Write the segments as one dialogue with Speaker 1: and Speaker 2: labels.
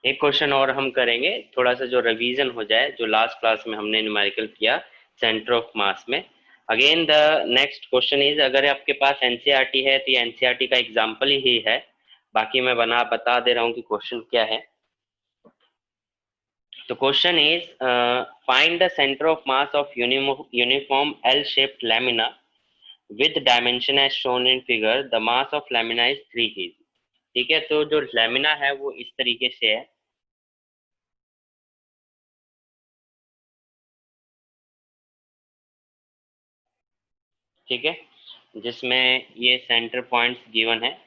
Speaker 1: एक क्वेश्चन और हम करेंगे, थोड़ा सा जो रिवीजन हो जाए, जो लास्ट क्लास में हमने न्यूमेरिकल किया सेंटर ऑफ मास में। Again the next question is, अगर आपके पास एनसीईआरटी है तो ये एनसीईआरटी का एग्जाम्पल ही है, बाकी मैं बता दे रहा हूँ कि क्वेश्चन क्या है। तो question is, find the centre of mass of uniform L shaped lamina with dimension as shown in figure, the mass of lamina is 3 kg। ठीक है, तो जो लैमिना है वो इस तरीके से है। ठीक है, जिसमें ये सेंटर पॉइंट्स गिवन है,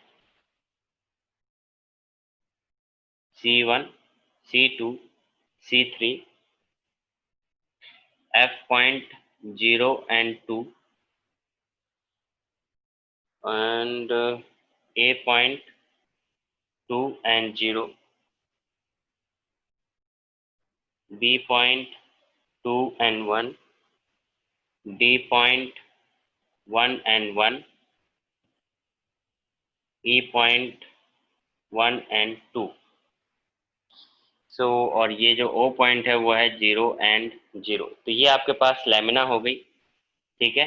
Speaker 1: C1, C2, C3, F point 0 and 2, and A point 2 and 0, B point 2 and 1, D point 1 and 1, E point 1 and 2। और ये जो O पॉइंट है वो है 0 and 0। तो ये आपके पास लैमिना हो गई। ठीक है,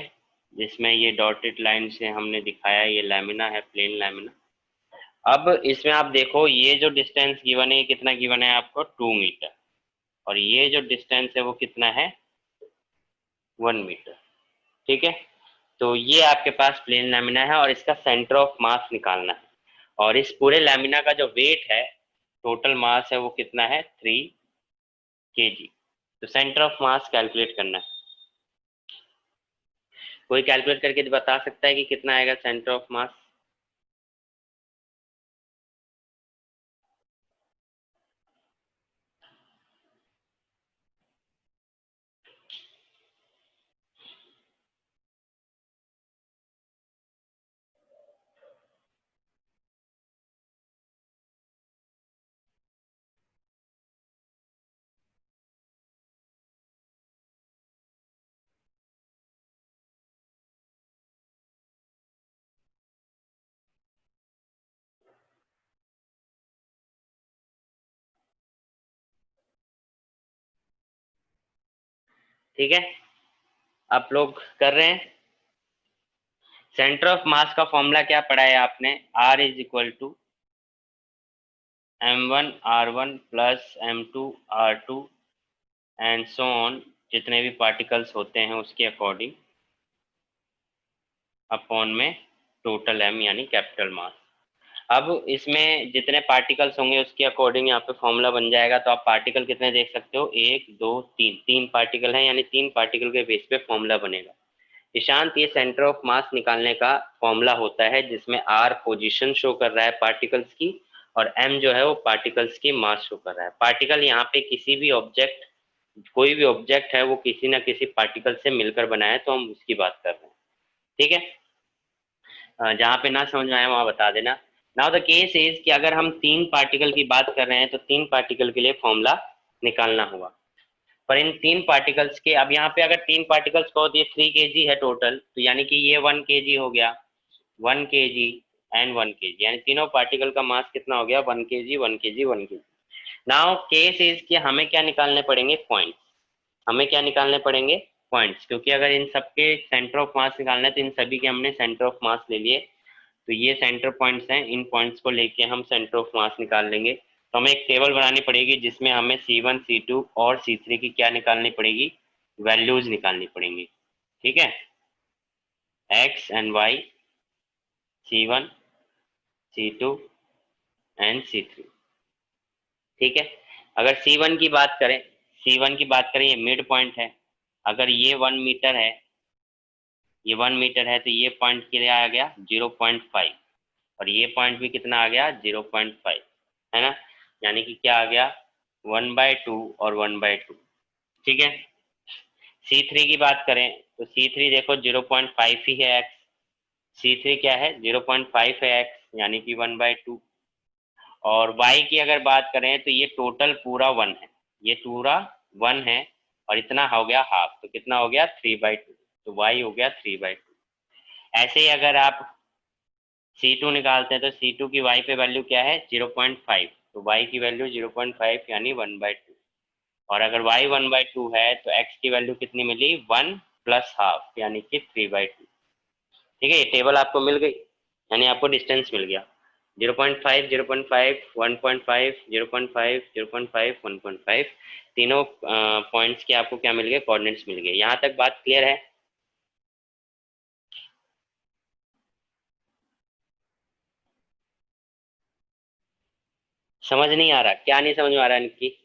Speaker 1: जिसमें ये डॉटेड लाइन से हमने दिखाया ये लैमिना है, प्लेन लैमिना। अब इसमें आप देखो, ये जो डिस्टेंस गिवन है, ये कितना गिवन है आपको, 2 मीटर, और ये जो डिस्टेंस है वो कितना है, 1 मीटर। ठीक है, तो ये आपके पास प्लेन लैमिना है और इसका सेंटर ऑफ मास निकालना है। और इस पूरे लैमिना का जो वेट है, टोटल मास है, वो कितना है, 3 kg। तो सेंटर ऑफ मास कैलकुलेट करना है। कोई कैलकुलेट करके बता सकता है कि कितना आएगा सेंटर ऑफ मास? ठीक है, आप लोग कर रहे हैं। सेंटर ऑफ मास का फॉर्मूला क्या पढ़ा है आपने, R is equal to m1r1 plus m2r2 and so on, जितने भी पार्टिकल्स होते हैं उसके अकॉर्डिंग, अपॉन में टोटल m यानी कैपिटल मास। अब इसमें जितने पार्टिकल्स होंगे उसके अकॉर्डिंग यहाँ पे फॉर्मूला बन जाएगा। तो आप पार्टिकल कितने देख सकते हो, 1 2 3, 3 पार्टिकल हैं, यानी 3 पार्टिकल के बेस पे फॉर्मूला बनेगा। ईशांत, ये सेंटर ऑफ मास निकालने का फॉर्मूला होता है जिसमें R पोजीशन शो कर रहा है पार्टिकल्स की, और M जो है वो पार्टिकल्स की मास शो कर रहा है। पार्टिकल यहाँ पे किसी भी ऑब्जेक्ट, कोई भी ऑब्जेक्ट है वो किसी ना किसी पार्टिकल से मिलकर बना है, तो हम उसकी बात कर रहे हैं। ठीक है, जहाँ पे ना समझ में आया वहां बता देना। नाउ द केस इज कि अगर हम 3 पार्टिकल की बात कर रहे हैं तो 3 पार्टिकल के लिए फॉर्मूला निकालना होगा। पर इन 3 पार्टिकल्स के, अब यहाँ पे अगर 3 पार्टिकल्स को, तो ये 3 kg है टोटल, तो यानी कि ये 1 kg हो गया, 1 kg एंड 1 kg, यानी तीनों पार्टिकल का मास कितना हो गया, 1 kg 1 kg 1 kg। Now case is कि हमें क्या निकालने पड़ेंगे, पॉइंट्स। हमें क्या निकालने पड़ेंगे, पॉइंट्स, क्योंकि अगर इन सबके सेंटर ऑफ मास निकालना है तो इन सभी के हमने सेंटर ऑफ मास ले लिए। तो ये सेंटर पॉइंट्स हैं, इन पॉइंट्स को लेके हम सेंटर ऑफ मास निकाल लेंगे। तो हमें एक टेबल बनानी पड़ेगी जिसमें हमें C1 C2 और C3 की क्या निकालनी पड़ेगी, वैल्यूज निकालनी पड़ेंगी। ठीक है, x and Y, C1 C2 and C3। ठीक है, अगर C1 की बात करें, C1 की बात करें, ये मिड पॉइंट है। अगर ये 1 मीटर है, ये 1 मीटर है, तो ये पॉइंट क्या आ गया, 0.5, और ये पॉइंट भी कितना आ गया, 0.5, है ना, यानी कि क्या आ गया, 1/2 और 1/2। ठीक है, C3 की बात करें तो C3 देखो 0.5 ही है x, C3 क्या है, 0.5 है x, यानी कि 1/2। और y की अगर बात करें तो ये टोटल पूरा 1 है, ये पूरा 1 है, और इतना हो गया हाफ, तो कितना हो गया, 3/2, तो y हो गया 3/2। ऐसे ही अगर आप C2 निकालते हैं तो C2 की y पे वैल्यू क्या है, 0.5, तो y की वैल्यू 0.5 यानी 1/2। और अगर y 1/2 है तो x की वैल्यू कितनी मिली, 1 प्लस हाफ यानी कि 3/2। ठीक है, ये टेबल आपको मिल गई, यानी आपको डिस्टेंस मिल गया 0.5 0.5 1.5 0.5 0.5 1.5, तीनों पॉइंट्स के आपको क्या मिल गए, कोऑर्डिनेट्स मिल गए। यहाँ तक बात क्लियर है? समझ नहीं आ रहा? क्या नहीं समझ में आ रहा है निक्की?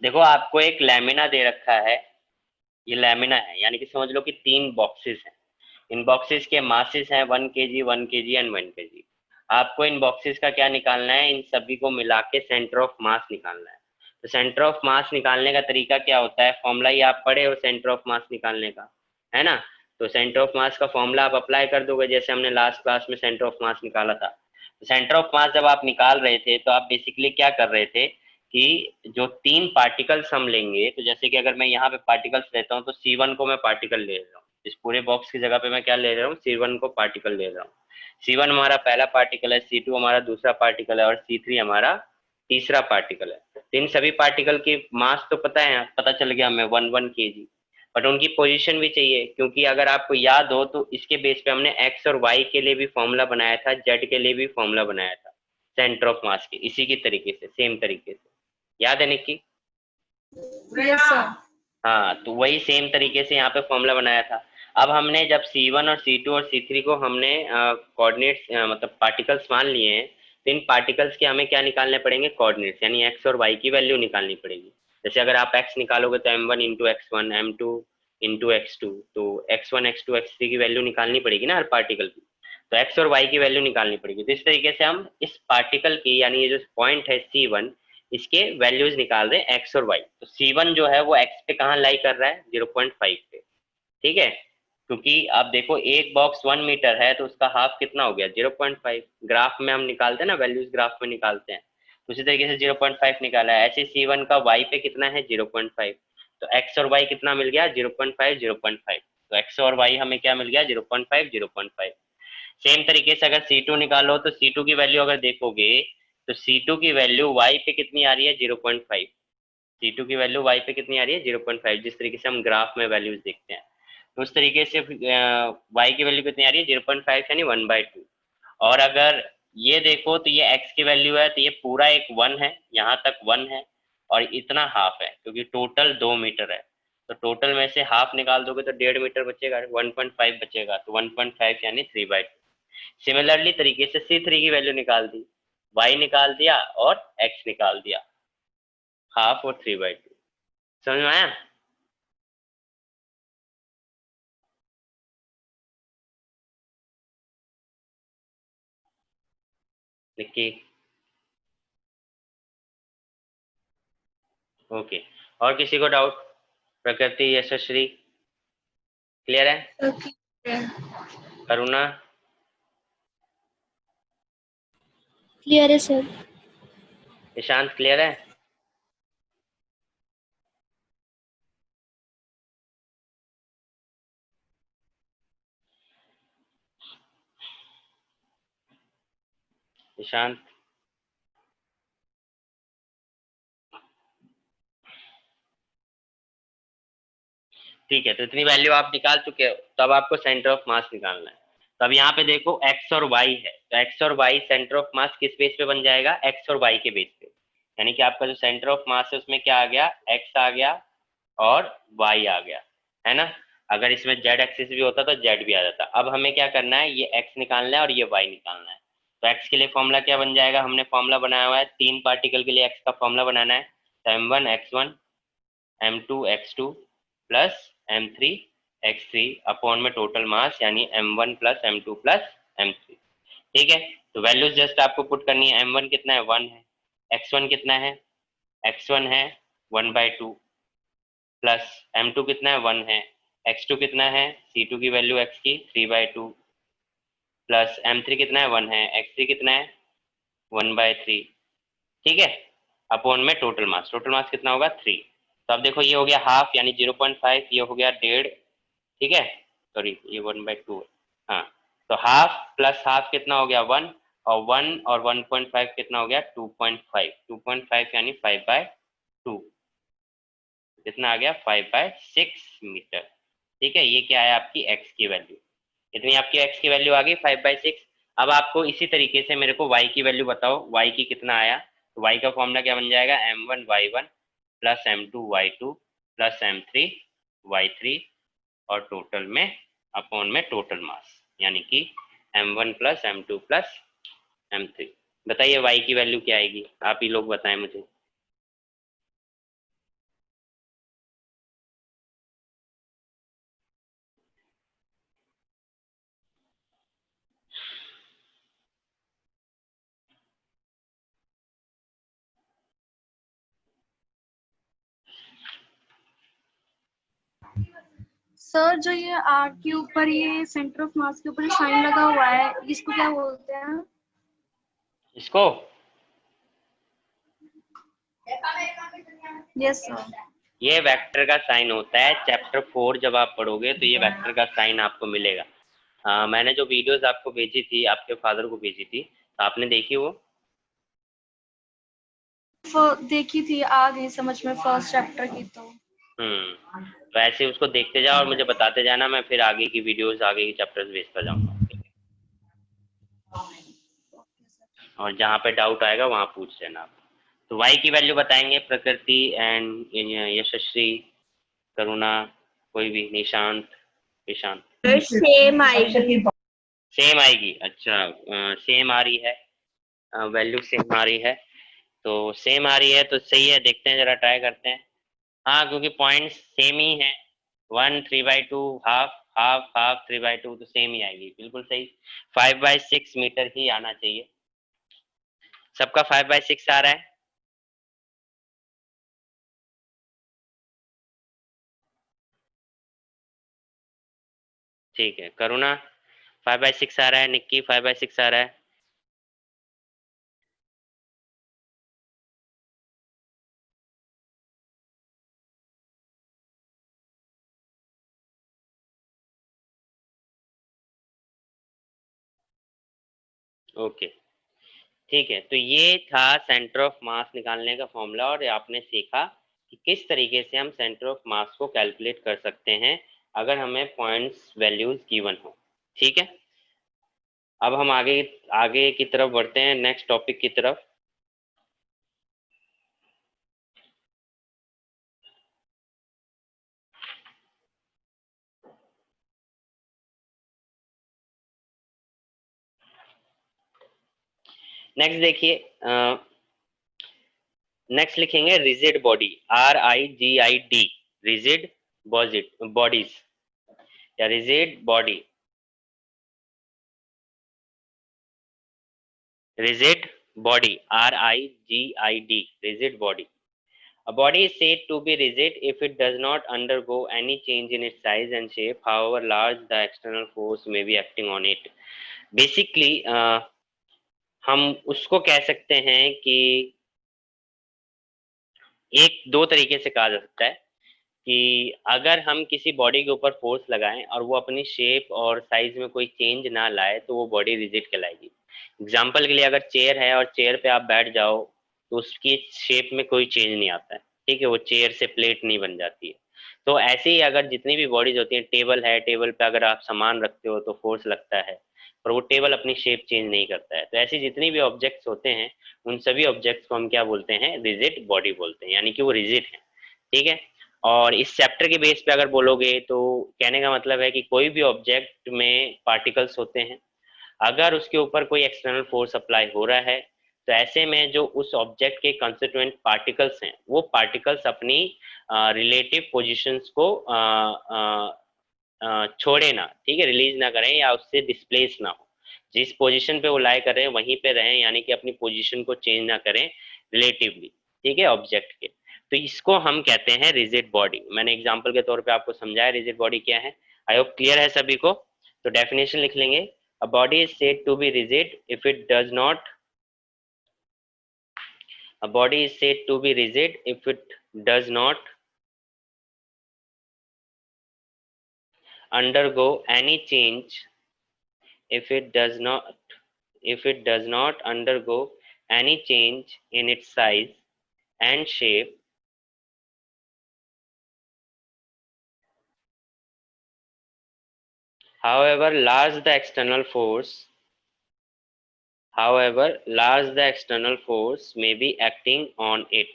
Speaker 1: देखो, आपको एक लैमिना दे रखा है, ये लैमिना है, यानी कि समझ लो कि 3 बॉक्सेस हैं। इन बॉक्सेस के मासेस हैं 1 kg 1 kg एंड 1 kg। आपको इन बॉक्सेस का क्या निकालना है, इन सभी को मिला के सेंटर ऑफ मास निकालना है। तो सेंटर ऑफ मास निकालने का तरीका क्या होता है, फॉर्मूला ये आप पढ़े हो सेंटर ऑफ मास निकालने का, है ना? तो सेंटर ऑफ मास का फॉर्मूला आप अप्लाई कर दोगे, जैसे हमने लास्ट क्लास में सेंटर ऑफ मास निकाला था। तो सेंटर ऑफ मास जब आप निकाल रहे थे तो आप बेसिकली क्या कर रहे थे कि जो 3 पार्टिकल्स हम लेंगे, तो जैसे कि अगर मैं यहाँ पे पार्टिकल्स लेता हूँ तो C1 को मैं पार्टिकल ले रहा हूँ, इस पूरे बॉक्स की जगह पे मैं क्या ले रहा हूँ, C1 को पार्टिकल ले रहा हूँ। C1 हमारा पहला पार्टिकल है, C2 हमारा दूसरा पार्टिकल है और C3 हमारा तीसरा पार्टिकल है। तो इन सभी पार्टिकल की मास तो पता है, पता चल गया हमें 1 1 kg, बट उनकी पोजीशन भी चाहिए, क्योंकि अगर आपको याद हो तो इसके बेस पे हमने एक्स और वाई के लिए भी फॉर्मूला बनाया था, जेड के लिए भी फॉर्मूला बनाया था सेंटर ऑफ मास के, इसी की तरीके से, सेम तरीके से। याद है निक्की?
Speaker 2: Yes sir.
Speaker 1: हाँ, तो वही सेम तरीके से यहाँ पे फॉर्मूला बनाया था। अब हमने जब C1 और C2 और C3 को हमने कोऑर्डिनेट्स मतलब पार्टिकल्स मान लिए हैं, तो इन पार्टिकल्स के हमें क्या निकालने पड़ेंगे, कोऑर्डिनेट्स, यानी एक्स और वाई की वैल्यू निकालनी पड़ेगी। जैसे अगर आप एक्स निकालोगे तो m1 into x1 m2 into x2, तो x1 x2 x3 की वैल्यू निकालनी पड़ेगी ना हर पार्टिकल की। तो एक्स और वाई की वैल्यू निकालनी पड़ेगी। तो इस तरीके से हम इस पार्टिकल की, यानी ये जो पॉइंट है C1, इसके वैल्यूज निकाल रहे हैं एक्स और वाई। तो C1 जो है वो एक्स पे कहाँ लाई कर रहा है, 0.5 पे। ठीक है, क्योंकि आप देखो एक बॉक्स 1 मीटर है तो उसका हाफ कितना हो गया, 0.5। ग्राफ में हम निकालते हैं ना, वैल्यूज ग्राफ में निकालते हैं, तो उसी तरीके से 0.5 निकाला है। ऐसे C1 का वाई पे कितना है, 0.5। तो एक्स और वाई कितना मिल गया, 0.5 0.5। तो एक्स और वाई हमें क्या मिल गया, 0.5 0.5। सेम तरीके से अगर C2 निकालो तो C2 की वैल्यू अगर देखोगे तो C2 की वैल्यू y पे कितनी आ रही है, 0.5। C2 की वैल्यू y पे कितनी आ रही है, 0.5, जिस तरीके से हम ग्राफ में वैल्यूज देखते हैं। तो उस तरीके से y की वैल्यू कितनी आ रही है, 0.5 यानी 1/2। और अगर ये देखो तो ये x की वैल्यू है, तो ये पूरा एक 1 है, यहाँ तक 1 है और इतना हाफ है, क्योंकि टोटल 2 मीटर है। तो टोटल में से हाफ निकाल दोगे तो 1.5 मीटर बचेगा, 1.5 बचेगा, तो 1.5 यानी 3/2। सिमिलरली तरीके से C3 की वैल्यू निकाल दी, y निकाल दिया और x निकाल दिया, हाफ और 3/2। समझ में आया? निक्की? ओके, और किसी को डाउट? प्रकृति, यशस्वी, क्लियर है?
Speaker 2: ओके,
Speaker 1: करुणा?
Speaker 2: क्लियर है सर।
Speaker 1: ईशांत क्लियर है? ईशांत? ठीक है, तो इतनी वैल्यू आप निकाल चुके हो, तब आपको सेंटर ऑफ मास निकालना है। तब यहाँ पे देखो एक्स और वाई है, तो एक्स और वाई सेंटर ऑफ मास किस बेस पे बन जाएगा, एक्स और वाई के बेस पे। यानी कि आपका जो सेंटर ऑफ मास है उसमें क्या आ गया, एक्स आ गया और वाई आ गया, है ना? अगर इसमें जेड एक्सिस भी होता तो जेड भी आ जाता। अब हमें क्या करना है, ये एक्स निकालना है और ये वाई निकालना है। तो एक्स के लिए फॉर्मूला क्या बन जाएगा, हमने फॉर्मूला बनाया हुआ है, 3 पार्टिकल के लिए एक्स का फॉर्मूला बनाना है। तो m1 x1 m2 x2 plus m3 x3 upon में टोटल मास, यानी m1 plus m2 plus m3। ठीक है, तो वैल्यूज जस्ट आपको पुट करनी है। m1 कितना है, 1 है। x1 कितना है, x1 है 1/2, प्लस m2 कितना है, 1 है। x2 कितना है, C2 की वैल्यू x की 3/2, प्लस m3 कितना है 1 है, x3 कितना है 1/3, ठीक है, अपॉन में टोटल मास कितना होगा 3। तो अब देखो ये हो गया हाफ यानी 0.5, ये हो गया 1.5, ठीक है, सॉरी ये 1/2 है, हाँ, तो हाफ प्लस हाफ कितना हो गया 1, और 1 और 1.5 कितना हो गया 2.5, 2.5 यानी 5/2, कितना आ गया 5/6 मीटर, ठीक है। ये क्या है आपकी x की वैल्यू, इतनी आपकी x की वैल्यू आ गई 5/6। अब आपको इसी तरीके से मेरे को y की वैल्यू बताओ, y की कितना आया, तो y का फॉर्मूला क्या बन जाएगा m1y1 plus m2y2 plus m3y3 और टोटल में अपॉन में टोटल मास यानी कि m1 plus m2 plus m3। बताइए y की वैल्यू क्या आएगी, आप ही लोग बताएं मुझे।
Speaker 2: सर जो ये आर के ऊपर ये सेंटर ऑफ मास के ऊपर साइन लगा हुआ है, इसको क्या बोलते हैं?
Speaker 1: इसको
Speaker 2: यस सर।
Speaker 1: ये वेक्टर का साइन होता है, चैप्टर 4 जब आप पढ़ोगे तो ये वेक्टर का साइन आपको मिलेगा। मैंने जो वीडियोस आपको भेजी थी, आपके फादर को भेजी थी, तो आपने देखी वो?
Speaker 2: देखी थी, आ गई समझ में फर्स्ट चैप्टर की तो।
Speaker 1: तो ऐसे उसको देखते जाओ और मुझे बताते जाना, मैं फिर आगे की वीडियोस आगे की चैप्टर्स भेजता जाऊंगा, और जहाँ पे डाउट आएगा वहाँ पूछ लेना आप। तो वाई की वैल्यू बताएंगे प्रकृति एंड यशस्वी, करुणा, कोई भी, निशांत, ईशांत।
Speaker 2: सेम आएगी।
Speaker 1: सेम आएगी, अच्छा, सेम आ रही है, वैल्यू सेम आ रही है, तो सेम आ रही है तो सही है, देखते हैं जरा ट्राई करते हैं। हाँ, क्योंकि पॉइंट्स सेम ही है, 1 3/2 हाफ हाफ हाफ 3/2, तो सेम ही आएगी, बिल्कुल सही। 5/6 मीटर ही आना चाहिए। सबका 5/6 आ रहा है? ठीक है, करुणा 5/6 आ रहा है, निक्की 5/6 आ रहा है। ओके, ठीक है, तो ये था सेंटर ऑफ मास निकालने का फॉर्मूला, और आपने सीखा कि किस तरीके से हम सेंटर ऑफ मास को कैलकुलेट कर सकते हैं अगर हमें पॉइंट्स वैल्यूज गिवन हो, ठीक है। अब हम आगे आगे की तरफ बढ़ते हैं, नेक्स्ट टॉपिक की तरफ। नेक्स्ट देखिए, नेक्स्ट लिखेंगे rigid body, RIGID, rigid bodies या rigid body, rigid body, RIGID, rigid body. A body is said to be rigid if it does not undergo any change in its size and shape, however large the external force may be acting on it. Basically, हम उसको कह सकते हैं कि एक दो तरीके से कहा जा सकता है कि अगर हम किसी बॉडी के ऊपर फोर्स लगाएं और वो अपनी शेप और साइज में कोई चेंज ना लाए तो वो बॉडी रिजिड कहलाएगी। एग्जाम्पल के लिए अगर चेयर है और चेयर पे आप बैठ जाओ तो उसकी शेप में कोई चेंज नहीं आता है, ठीक है, वो चेयर से प्लेट नहीं बन जाती है। तो ऐसे ही अगर जितनी भी बॉडीज होती हैं, टेबल है, टेबल पे अगर आप सामान रखते हो तो फोर्स लगता है, पर वो टेबल अपनी शेप चेंज नहीं करता है। तो ऐसी जितनी भी ऑब्जेक्ट्स होते हैं उन सभी ऑब्जेक्ट्स को हम क्या बोलते हैं, रिजिड बॉडी बोलते हैं, यानी कि वो रिजिड है, ठीक है। और इस चैप्टर के बेस पे अगर बोलोगे तो कहने का मतलब है कि कोई भी ऑब्जेक्ट में पार्टिकल्स होते हैं, अगर उसके ऊपर कोई एक्सटर्नल फोर्स अप्लाई हो रहा है तो ऐसे में जो उस ऑब्जेक्ट के कंस्टिट्यूएंट पार्टिकल्स हैं वो पार्टिकल्स अपनी रिलेटिव पोजीशंस को छोड़े ना, ठीक है, रिलीज ना करें या उससे डिस्प्लेस ना हो, जिस पोजीशन पे वो लाई कर रहे हैं वहीं पे रहें, यानी कि अपनी पोजीशन को चेंज ना करें रिलेटिवली, ठीक है, ऑब्जेक्ट के। तो इसको हम कहते हैं रिजिड बॉडी। मैंने एग्जांपल के तौर पे आपको समझाया रिजिड बॉडी क्या है, आई होप क्लियर है सभी को। तो डेफिनेशन लिख लेंगे, A body is said to be rigid if it does not. A body is said to be rigid if it does not undergo any change. If it does not, if it does not undergo any change in its size and shape. However large the external force, however large the external force may be acting on it.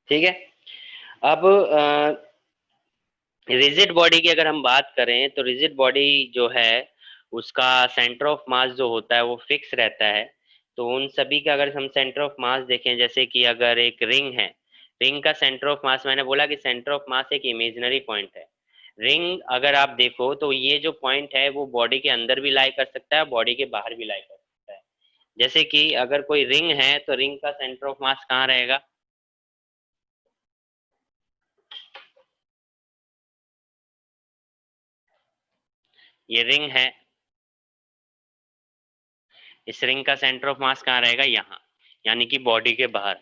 Speaker 1: ठीक है। अब rigid body की अगर हम बात करें तो rigid body जो है उसका सेंटर ऑफ मास जो होता है वो फिक्स रहता है। तो उन सभी का अगर हम सेंटर ऑफ मास देखें, जैसे कि अगर एक रिंग है, रिंग का सेंटर ऑफ मास, मैंने बोला कि सेंटर ऑफ मास एक इमेजिनरी पॉइंट है। रिंग अगर आप देखो तो ये जो पॉइंट है वो बॉडी के अंदर भी लाई कर सकता है, बॉडी के बाहर भी लाई कर सकता है। जैसे कि अगर कोई रिंग है तो रिंग का सेंटर ऑफ मास कहाँ रहेगा? ये रिंग है, इस रिंग का सेंटर ऑफ मास कहाँ रहेगा? यहाँ, यानी कि बॉडी के बाहर।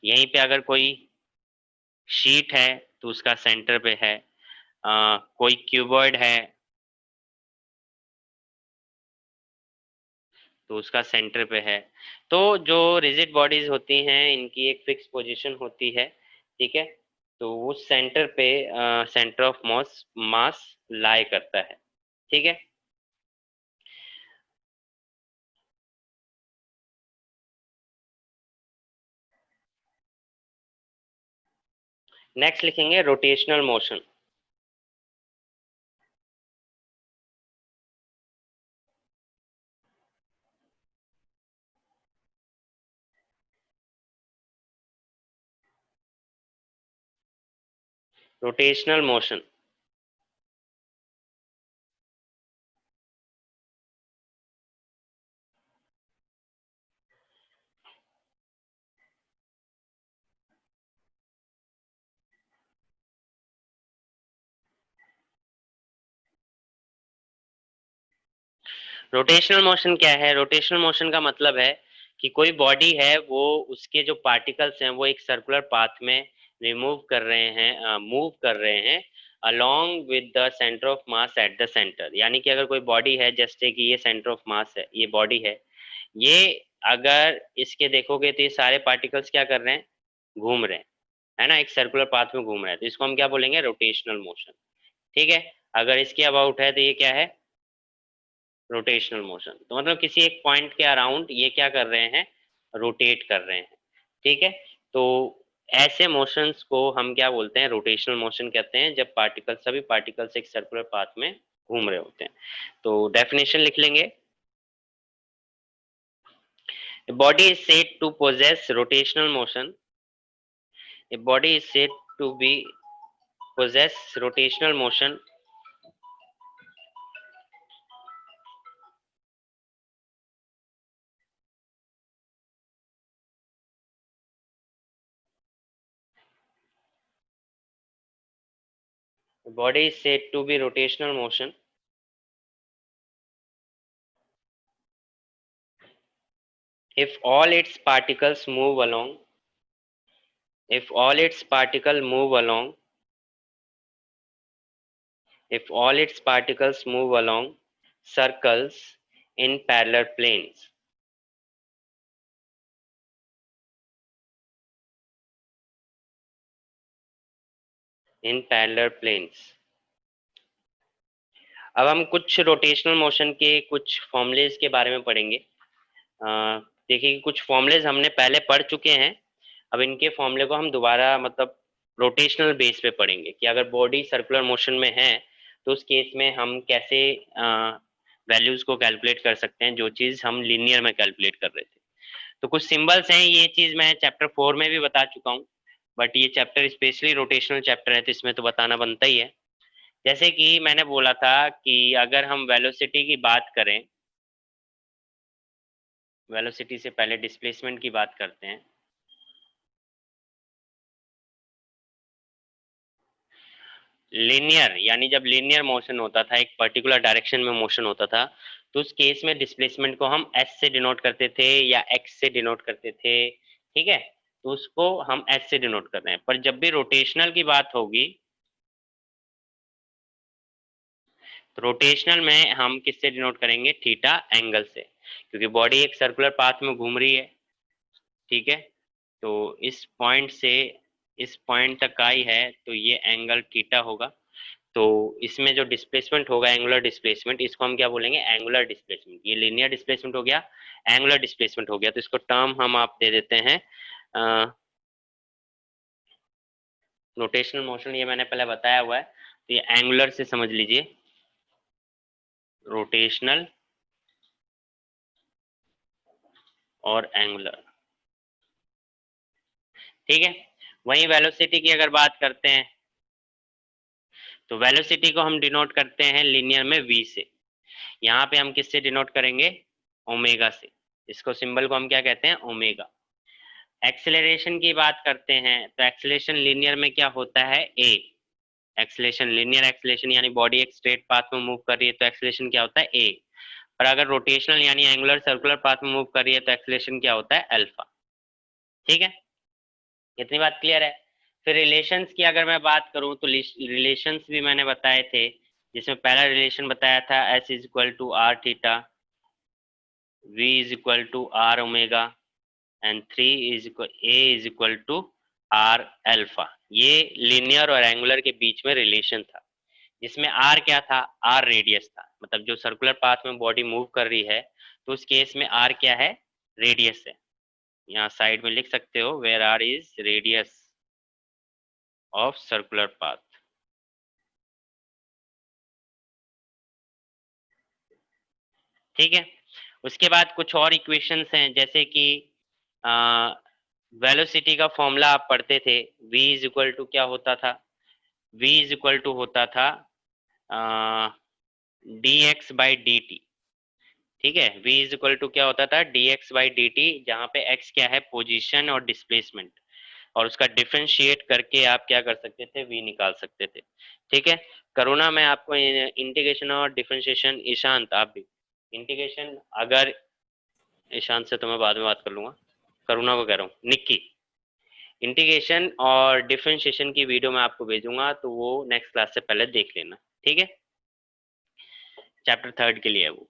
Speaker 1: यहीं पे अगर कोई शीट है तो उसका सेंटर पे है। कोई क्यूबॉइड है तो उसका सेंटर पे है। तो जो रिजिड बॉडीज होती हैं इनकी एक फिक्स पोजीशन होती है, ठीक है। तो उस सेंटर पे सेंटर ऑफ मास मास लाई करता है, ठीक है। नेक्स्ट लिखेंगे rotational motion. Rotational motion, rotational motion क्या है? रोटेशनल मोशन का मतलब है कि कोई बॉडी है वो उसके जो पार्टिकल्स हैं वो एक सर्कुलर पाथ में रिमूव कर रहे हैं, मूव कर रहे हैं along with the centre of mass at the centre. यानी कि अगर कोई बॉडी है, जैसे कि ये सेंटर ऑफ मास है, ये बॉडी है, ये अगर इसके देखोगे तो ये सारे पार्टिकल्स क्या कर रहे हैं? घूम रहे हैं, है ना, एक सर्कुलर पाथ में घूम रहे हैं। तो इसको हम क्या बोलेंगे? रोटेशनल मोशन, ठीक है। अगर इसके अबाउट है तो ये क्या है? Rotational motion. तो मतलब किसी एक पॉइंट के अराउंड ये क्या कर रहे हैं? रोटेट कर रहे हैं, ठीक है। तो ऐसे मोशंस को हम क्या बोलते हैं? रोटेशनल मोशन कहते हैं, जब पार्टिकल्स, सभी पार्टिकल्स एक सर्कुलर पाथ में घूम रहे होते हैं। तो डेफिनेशन लिख लेंगे। A body is said to possess rotational motion. A body is said to be possess rotational motion a body is said to be rotational motion if all its particles move along, if all its particles move along, if all its particles move along circles in parallel planes. In parallel planes. अब हम कुछ rotational motion के कुछ formulas के बारे में पढ़ेंगे। देखिए कुछ फॉर्मूलेज हमने पहले पढ़ चुके हैं, अब इनके फॉर्मूले को हम दोबारा मतलब रोटेशनल बेस पे पढ़ेंगे कि अगर बॉडी सर्कुलर मोशन में है तो उस केस में हम कैसे वैल्यूज को कैलकुलेट कर सकते हैं, जो चीज हम लीनियर में कैलकुलेट कर रहे थे। तो कुछ सिंबल्स हैं, ये चीज मैं चैप्टर 4 में भी बता चुका हूँ, बट ये चैप्टर स्पेशली रोटेशनल चैप्टर है तो इसमें तो बताना बनता ही है। जैसे कि मैंने बोला था कि अगर हम वेलोसिटी की बात करें, वेलोसिटी से पहले डिस्प्लेसमेंट की बात करते हैं। लीनियर यानी जब लीनियर मोशन होता था, एक पर्टिकुलर डायरेक्शन में मोशन होता था, तो उस केस में डिस्प्लेसमेंट को हम एस से डिनोट करते थे या एक्स से डिनोट करते थे, ठीक है, तो उसको हम एस से डिनोट कर रहे हैं। पर जब भी रोटेशनल की बात होगी, तो रोटेशनल में हम किससे डिनोट करेंगे, थीटा एंगल से, क्योंकि बॉडी एक सर्कुलर पाथ में घूम रही है, ठीक है, तो इस पॉइंट से इस पॉइंट तक आई है, तो ये एंगल थीटा होगा। तो इसमें जो डिस्प्लेसमेंट होगा, एंगुलर डिस्प्लेसमेंट, इसको हम क्या बोलेंगे, एंगुलर डिस्प्लेसमेंट। ये लीनियर डिस्प्लेसमेंट हो गया, एंगुलर डिस्प्लेसमेंट हो गया, तो इसको टर्म हम आप दे देते हैं रोटेशनल मोशन। ये मैंने पहले बताया हुआ है, तो ये एंगुलर से समझ लीजिए, रोटेशनल और एंगुलर, ठीक है। वहीं वेलोसिटी की अगर बात करते हैं, तो वेलोसिटी को हम डिनोट करते हैं लीनियर में v से। यहाँ पे हम किससे डिनोट करेंगे, ओमेगा से। इसको सिंबल को हम क्या कहते हैं, ओमेगा। एक्सेलरेशन की बात करते हैं, तो एक्सेलरेशन लीनियर में क्या होता है, ए। एक्सेलरेशन, लीनियर एक्सेलरेशन यानी बॉडी एक स्ट्रेट पाथ में मूव कर रही है, तो एक्सेलरेशन क्या होता है, ए। और अगर रोटेशनल यानी एंगुलर सर्कुलर पाथ में मूव कर रही है, तो एक्सेलरेशन क्या होता है, अल्फा, ठीक है। इतनी बात क्लियर है। फिर रिलेशंस की अगर मैं बात करूं, तो रिलेशंस भी मैंने बताए थे, जिसमें पहला रिलेशन बताया था S is equal to R theta, V is equal to R omega, and three is equal A is equal to R alpha. ये लीनियर और एंगुलर के बीच में रिलेशन था, जिसमें आर क्या था, आर रेडियस था, मतलब जो सर्कुलर पाथ में बॉडी मूव कर रही है, तो उस केस में आर क्या है, रेडियस है। यहाँ साइड में लिख सकते हो, where R is radius of circular path, ठीक है। उसके बाद कुछ और इक्वेशंस हैं, जैसे कि वेलोसिटी का फॉर्मूला आप पढ़ते थे, v इज इक्वल टू क्या होता था, v इज इक्वल टू होता था D x by D T, ठीक है। v इज इक्वल टू क्या होता था, D x by D T, जहाँ पे x क्या है, पोजीशन और डिस्प्लेसमेंट, और उसका डिफरेंशिएट करके आप क्या कर सकते थे, v निकाल सकते थे, ठीक है। करुणा मैं आपको इंटीग्रेशन और डिफरेंशिएशन, ईशांत आप भी इंटीग्रेशन, अगर ईशांत से तो मैं बाद में बात कर लूंगा, करुणा को कह रहा हूँ, निक्की, इंटीग्रेशन और डिफरेंशिएशन की वीडियो मैं आपको भेजूंगा, तो वो नेक्स्ट क्लास से पहले देख लेना, ठीक है, चैप्टर 3 के लिए है वो।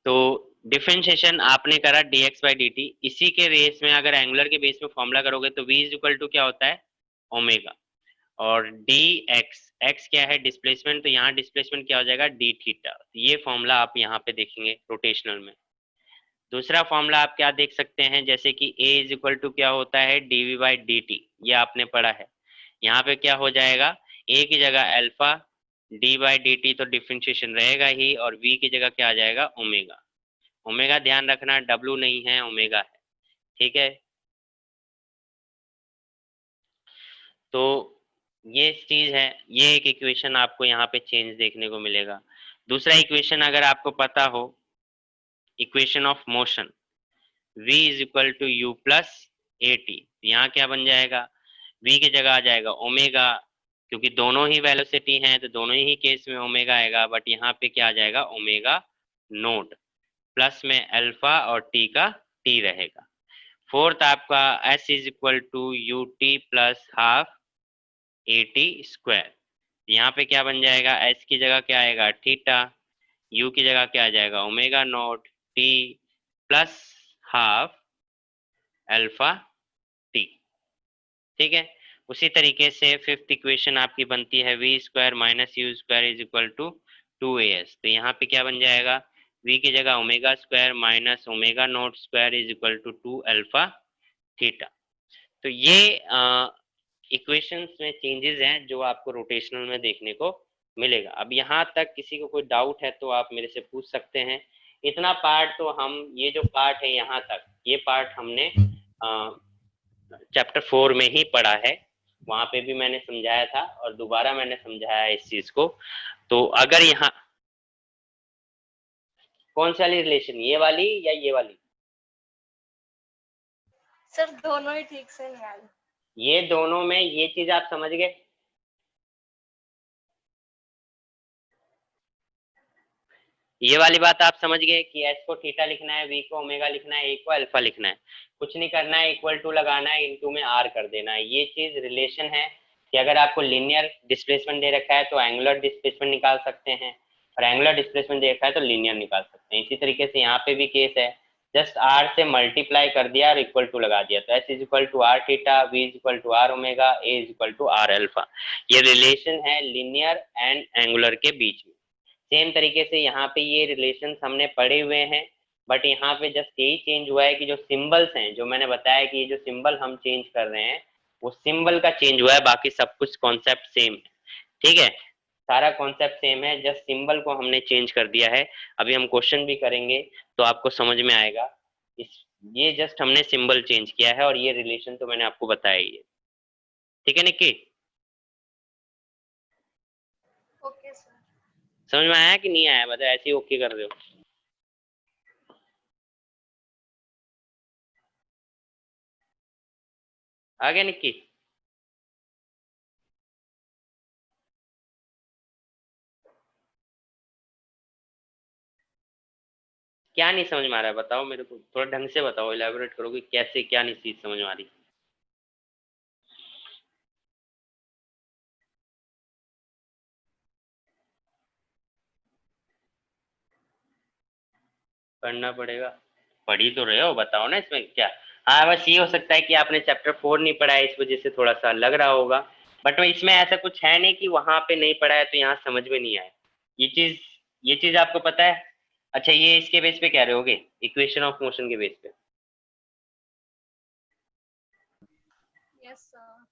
Speaker 1: तो डिफरेंशिएशन आपने करा dx बाई dt, इसी के रेस में अगर एंगुलर के बेस में फॉर्मूला करोगे, तो v इज इक्वल टू क्या होता है, ओमेगा, और dx, x क्या है, डिस्प्लेसमेंट, तो यहाँ डिस्प्लेसमेंट क्या हो जाएगा, d थीटा। ये फॉर्मूला आप यहाँ पे देखेंगे रोटेशनल में। दूसरा फॉर्मूला आप क्या देख सकते हैं, जैसे कि a इज इक्वल टू क्या होता है, dv बाई dt, ये आपने पढ़ा है। यहाँ पे क्या हो जाएगा, a की जगह अल्फा, d बाई dt तो डिफरेंशिएशन रहेगा ही, और v की जगह क्या आ जाएगा, ओमेगा। ओमेगा ध्यान रखना, डब्लू नहीं है, ओमेगा है, ठीक है। तो ये चीज है, ये एक इक्वेशन आपको यहाँ पे चेंज देखने को मिलेगा। दूसरा इक्वेशन अगर आपको पता हो, equation of motion, v is equal to U plus A T, यहाँ क्या बन जाएगा, v की जगह आ जाएगा ओमेगा, क्योंकि दोनों ही वेलोसिटी हैं, तो दोनों ही केस में ओमेगा आएगा, बट यहाँ पे क्या आ जाएगा, ओमेगा नोट, प्लस में अल्फा और टी का टी रहेगा। फोर्थ आपका s is equal to U T plus half A T square, यहाँ पे क्या बन जाएगा, s की जगह क्या आएगा, थीटा, u की जगह क्या आ जाएगा, omega naught, t plus half alpha T, ठीक है। उसी तरीके से फिफ्थ इक्वेशन आपकी बनती है v square minus U square is equal to 2as, तो यहाँ पे क्या बन जाएगा, v की जगह omega square minus omega not square is equal to 2 alpha theta. तो ये इक्वेशंस में चेंजेस हैं जो आपको रोटेशनल में देखने को मिलेगा। अब यहाँ तक किसी को कोई डाउट है तो आप मेरे से पूछ सकते हैं। इतना पार्ट तो हम, ये जो पार्ट है यहाँ तक, ये पार्ट हमने चैप्टर 4 में ही पढ़ा है, वहां पे भी मैंने समझाया था और दोबारा मैंने समझाया इस चीज को। तो अगर यहाँ कौन सी वाली रिलेशन, ये वाली या ये वाली,
Speaker 2: सर दोनों ही ठीक से नहीं आ रहे।
Speaker 1: ये दोनों में ये चीज आप समझ गए? ये वाली बात आप समझ गए कि एस को थीटा लिखना है, वी को ओमेगा लिखना है, ए को अल्फा लिखना है, कुछ नहीं करना है, इक्वल टू लगाना है, इनटू में आर कर देना है। ये चीज रिलेशन है कि अगर आपको लिनियर डिस्प्लेसमेंट दे रखा है तो एंगुलर डिस्प्लेसमेंट निकाल सकते हैं, और एंगुलर डिस्प्लेसमेंट दे रखा है तो लिनियर निकाल सकते हैं। इसी तरीके से यहाँ पे भी केस है, जस्ट आर से मल्टीप्लाई कर दिया और इक्वल टू लगा दिया, तो S is equal to R theta, V is equal to R omega, A is equal to R alpha. ये रिलेशन है लिनियर एंड एंगुलर के बीच में। सेम तरीके से यहाँ पे ये रिलेशन हमने पढ़े हुए हैं, बट यहाँ पे जस्ट यही चेंज हुआ है कि जो सिंबल्स हैं, जो मैंने बताया कि ये जो सिंबल हम चेंज कर रहे हैं वो सिंबल का चेंज हुआ है, बाकी सब कुछ कॉन्सेप्ट सेम है। ठीक है, सारा कॉन्सेप्ट सेम है, जस्ट सिंबल को हमने चेंज कर दिया है। अभी हम क्वेश्चन भी करेंगे तो आपको समझ में आएगा। इस ये जस्ट हमने सिंबल चेंज किया है, और ये रिलेशन तो मैंने आपको बताया ही है। ठीक है निक्की,
Speaker 2: ओके सर।
Speaker 1: समझ में आया कि नहीं आया? बताओ, ऐसे ही ओके कर रहे हो? आ गया निक्की? क्या नहीं समझ में आ रहा है बताओ मेरे को, थोड़ा ढंग से बताओ, इलेबोरेट करो कि कैसे, क्या नहीं चीज समझ में आ रही। पढ़ना पड़ेगा, पढ़ ही तो रहे हो, बताओ ना इसमें क्या। हाँ, बस ये हो सकता है कि आपने चैप्टर 4 नहीं पढ़ा है, इस वजह से थोड़ा सा लग रहा होगा, बट इसमें ऐसा कुछ है नहीं कि वहां पे नहीं पढ़ा है तो यहाँ समझ में नहीं आया। ये चीज ये चीज आपको पता है। अच्छा, ये इसके बेस पे कह रहे होगे, इक्वेशन ऑफ मोशन के बेस पे।
Speaker 2: Yes sir.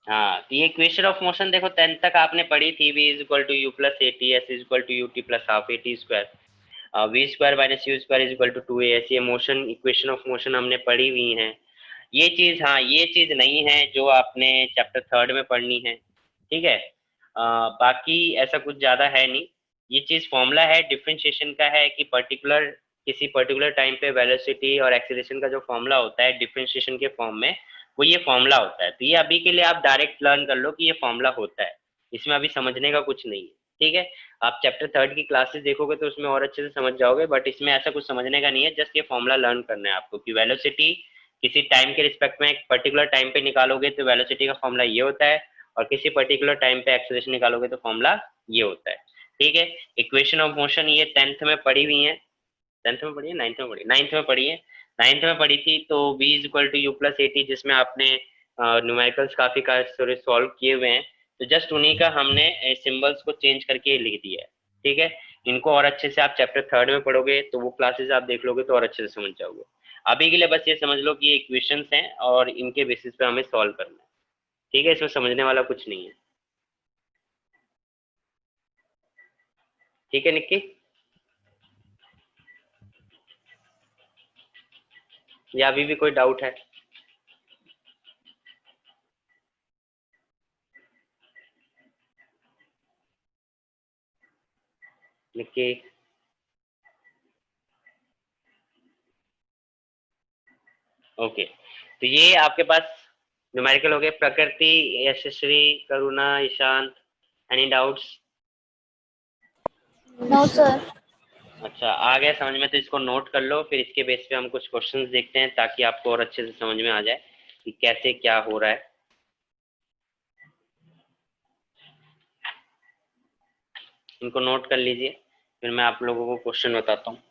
Speaker 1: हाँ, तो ये इक्वेशन ऑफ मोशन देखो 10th तक आपने पढ़ी थी, v is equal to U plus A T, S is equal to U T plus half A T square, V square minus U square is equal to 2 A S. ये motion, equation of motion हमने पढ़ी हुई है। ये चीज, हाँ, ये चीज नहीं है जो आपने चैप्टर 3 में पढ़नी है। ठीक है, बाकी ऐसा कुछ ज्यादा है नहीं। ये चीज फॉर्मूला है डिफरेंशिएशन का, है कि पर्टिकुलर, किसी पर्टिकुलर टाइम पे वेलोसिटी और एक्सीलरेशन का जो फॉर्मूला होता है डिफरेंशिएशन के फॉर्म में, वो ये फॉर्मूला होता है। तो ये अभी के लिए आप डायरेक्ट लर्न कर लो कि ये फॉर्मूला होता है, इसमें अभी समझने का कुछ नहीं है। ठीक है, आप चैप्टर 3 की क्लासेस देखोगे तो उसमें और अच्छे से समझ जाओगे, बट इसमें ऐसा कुछ समझने का नहीं है, जस्ट ये फॉर्मूला लर्न करना है आपको कि वेलोसिटी किसी टाइम के रिस्पेक्ट में एक पर्टिकुलर टाइम पे निकालोगे तो वेलोसिटी का फॉर्मूला ये होता है, और किसी पर्टिकुलर टाइम पे एक्सेलरेशन निकालोगे तो फॉर्मूला ये होता है। ठीक है, इक्वेशन ऑफ मोशन ये 10th में पढ़ी हुई है, 10th में पढ़ी है, 9th में पढ़ी, 9th में पढ़ी है, 9th में पढ़ी थी। तो v is equal to U plus A T, जिसमें आपने न्यूमेरिकल्स काफी का सॉल्व किए हुए हैं, तो जस्ट उन्हीं का हमने सिंबल्स को चेंज करके लिख दिया है। ठीक है, इनको और अच्छे से आप चैप्टर 3 में पढ़ोगे तो वो क्लासेस आप देख लोगे तो और अच्छे से समझ जाओगे। अभी के लिए बस ये समझ लो कि ये इक्वेशंस हैं और इनके बेसिस पे हमें सॉल्व करना है। ठीक है, इसमें समझने वाला कुछ नहीं है। ठीक है निक्की, या अभी भी कोई डाउट है? निक्की, ओके, तो ये आपके पास न्यूमेरिकल हो गए। Prakriti, Yashasvi, Karuna, Ishant, any doubts?
Speaker 2: No sir.
Speaker 1: अच्छा, आ गया समझ में, तो इसको नोट कर लो, फिर इसके बेस पे हम कुछ क्वेश्चंस देखते हैं ताकि आपको और अच्छे से समझ में आ जाए कि कैसे क्या हो रहा है। इनको नोट कर लीजिए, फिर मैं आप लोगों को क्वेश्चन बताता हूँ।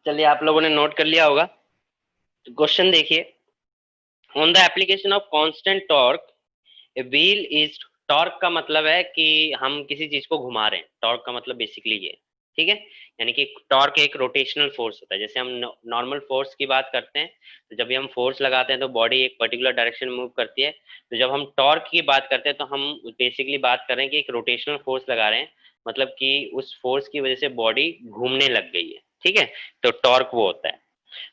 Speaker 1: चलिए आप लोगों ने नोट कर लिया होगा। तो क्वेश्चन देखिए, on the application of constant torque a wheel is, torque का मतलब है कि हम किसी चीज को घुमा रहे हैं, टॉर्क का मतलब बेसिकली ये, ठीक है। यानी कि टॉर्क एक रोटेशनल फोर्स होता है। जैसे हम नॉर्मल फोर्स की बात करते हैं, तो जब भी हम फोर्स लगाते हैं तो बॉडी एक पर्टिकुलर डायरेक्शन में मूव करती है। तो जब हम टॉर्क की बात करते हैं तो हम बेसिकली बात कर रहे हैं कि एक रोटेशनल फोर्स लगा रहे हैं, मतलब कि उस फोर्स की वजह से बॉडी घूमने लग गई है, ठीक है। तो टॉर्क वो होता है।